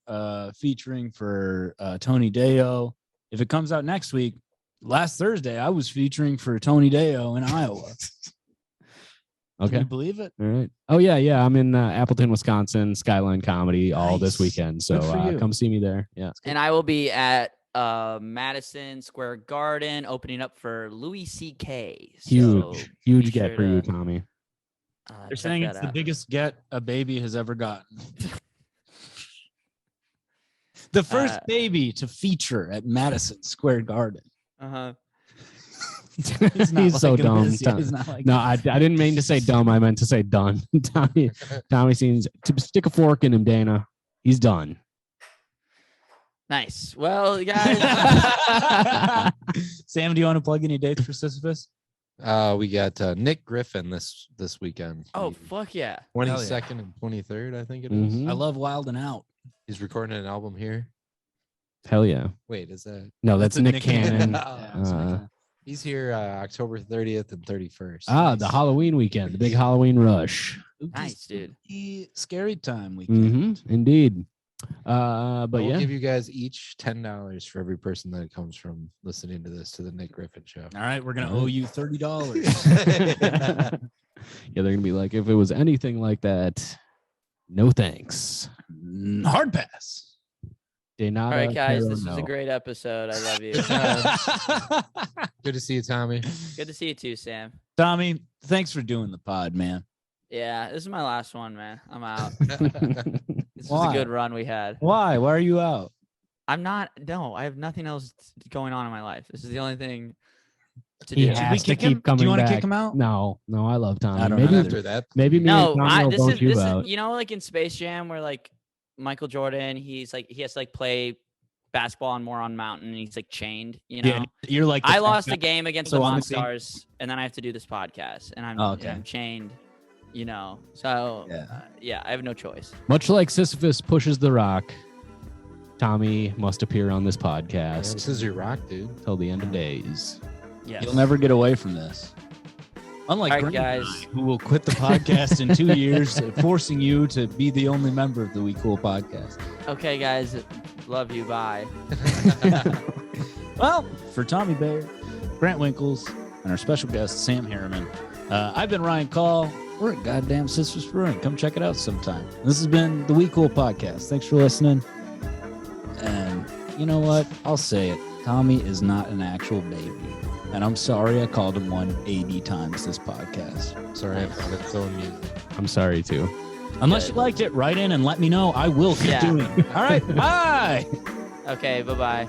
featuring for Tony Deo. If it comes out next week, last Thursday, I was featuring for Tony Deo in Iowa. Can Okay. you believe it? All right. Oh yeah. I'm in Appleton, Wisconsin, Skyline Comedy all this Nice. weekend. So Good for you. come see me there. Yeah. And I will be at Madison Square Garden opening up for Louis C.K. Huge be get sure for you, to, Tommy. They're check saying that it's the out. biggest get a baby has ever gotten. The first baby to feature at Madison Square Garden. Uh-huh. He's so liking dumb. this. Yeah, he's not liking No, I didn't mean to say dumb. I meant to say done. Tommy seems to stick a fork in him, Dana. He's done. Nice. Well, guys, Sam, do you want to plug any dates for Sisyphus? We got Nick Griffin this weekend. oh, fuck yeah. 22nd and 23rd, I think it is. Mhm. I love Wild and Out. He's recording an album here. Hell yeah. Wait, is that? No, that's a Nick Cannon. Yeah, He's here October 30th and 31st. The Halloween weekend, the big Halloween rush. Nice, dude. Scary time weekend. Indeed. But We'll yeah, give you guys each $10 for every person that comes from listening to this to the Nick Griffin Show. All right, we're gonna owe you $30. yeah, they're gonna be like, if it was anything like that, no thanks. Hard pass. All right, guys, this was a great episode. I love you. Good to see you, Tommy. Good to see you too, Sam. Tommy, thanks for doing the pod, man. Yeah, this is my last one, man. I'm out. This was a good run we had. Why? Why are you out? I'm not. No, I have nothing else going on in my life. This is the only thing to He do. has to kick him? keep coming Do you want to back. kick him out? No, I love Tommy. I don't maybe know. After that, maybe me No, and Tommy will this vote is you this out. is you know, like in Space Jam, where like Michael Jordan, he has to like play basketball on Moron Mountain, and he's like chained. You know, Yeah, you're like I lost a game against So the on the team- Monstars, and then I have to do this podcast, and I'm, Oh, okay. I'm chained. You know, so Yeah. I have no choice. Much like Sisyphus pushes the rock, Tommy must appear on this yeah, podcast this is your rock, dude. till the end of days. Yes. You'll never get away from this. Unlike All right, Grant and guys. I, who will quit the podcast in 2 years, forcing you to be the only member of the We Cool podcast. Okay, guys. Love you. Bye. Well, for Tommy Bayer, Grant Winkles, and our special guest, Sam Harriman, I've been Ryan Call. We're at goddamn Sisyphus Brewing. Come check it out sometime. This has been the We Cool podcast. Thanks for listening. And you know what? I'll say it. Tommy is not an actual baby. And I'm sorry I called him one 80 times this podcast. Sorry, I found it so amusing. I'm sorry too. Unless you liked it, write in and let me know. I will keep doing it. All right. Bye. Okay. Bye-bye.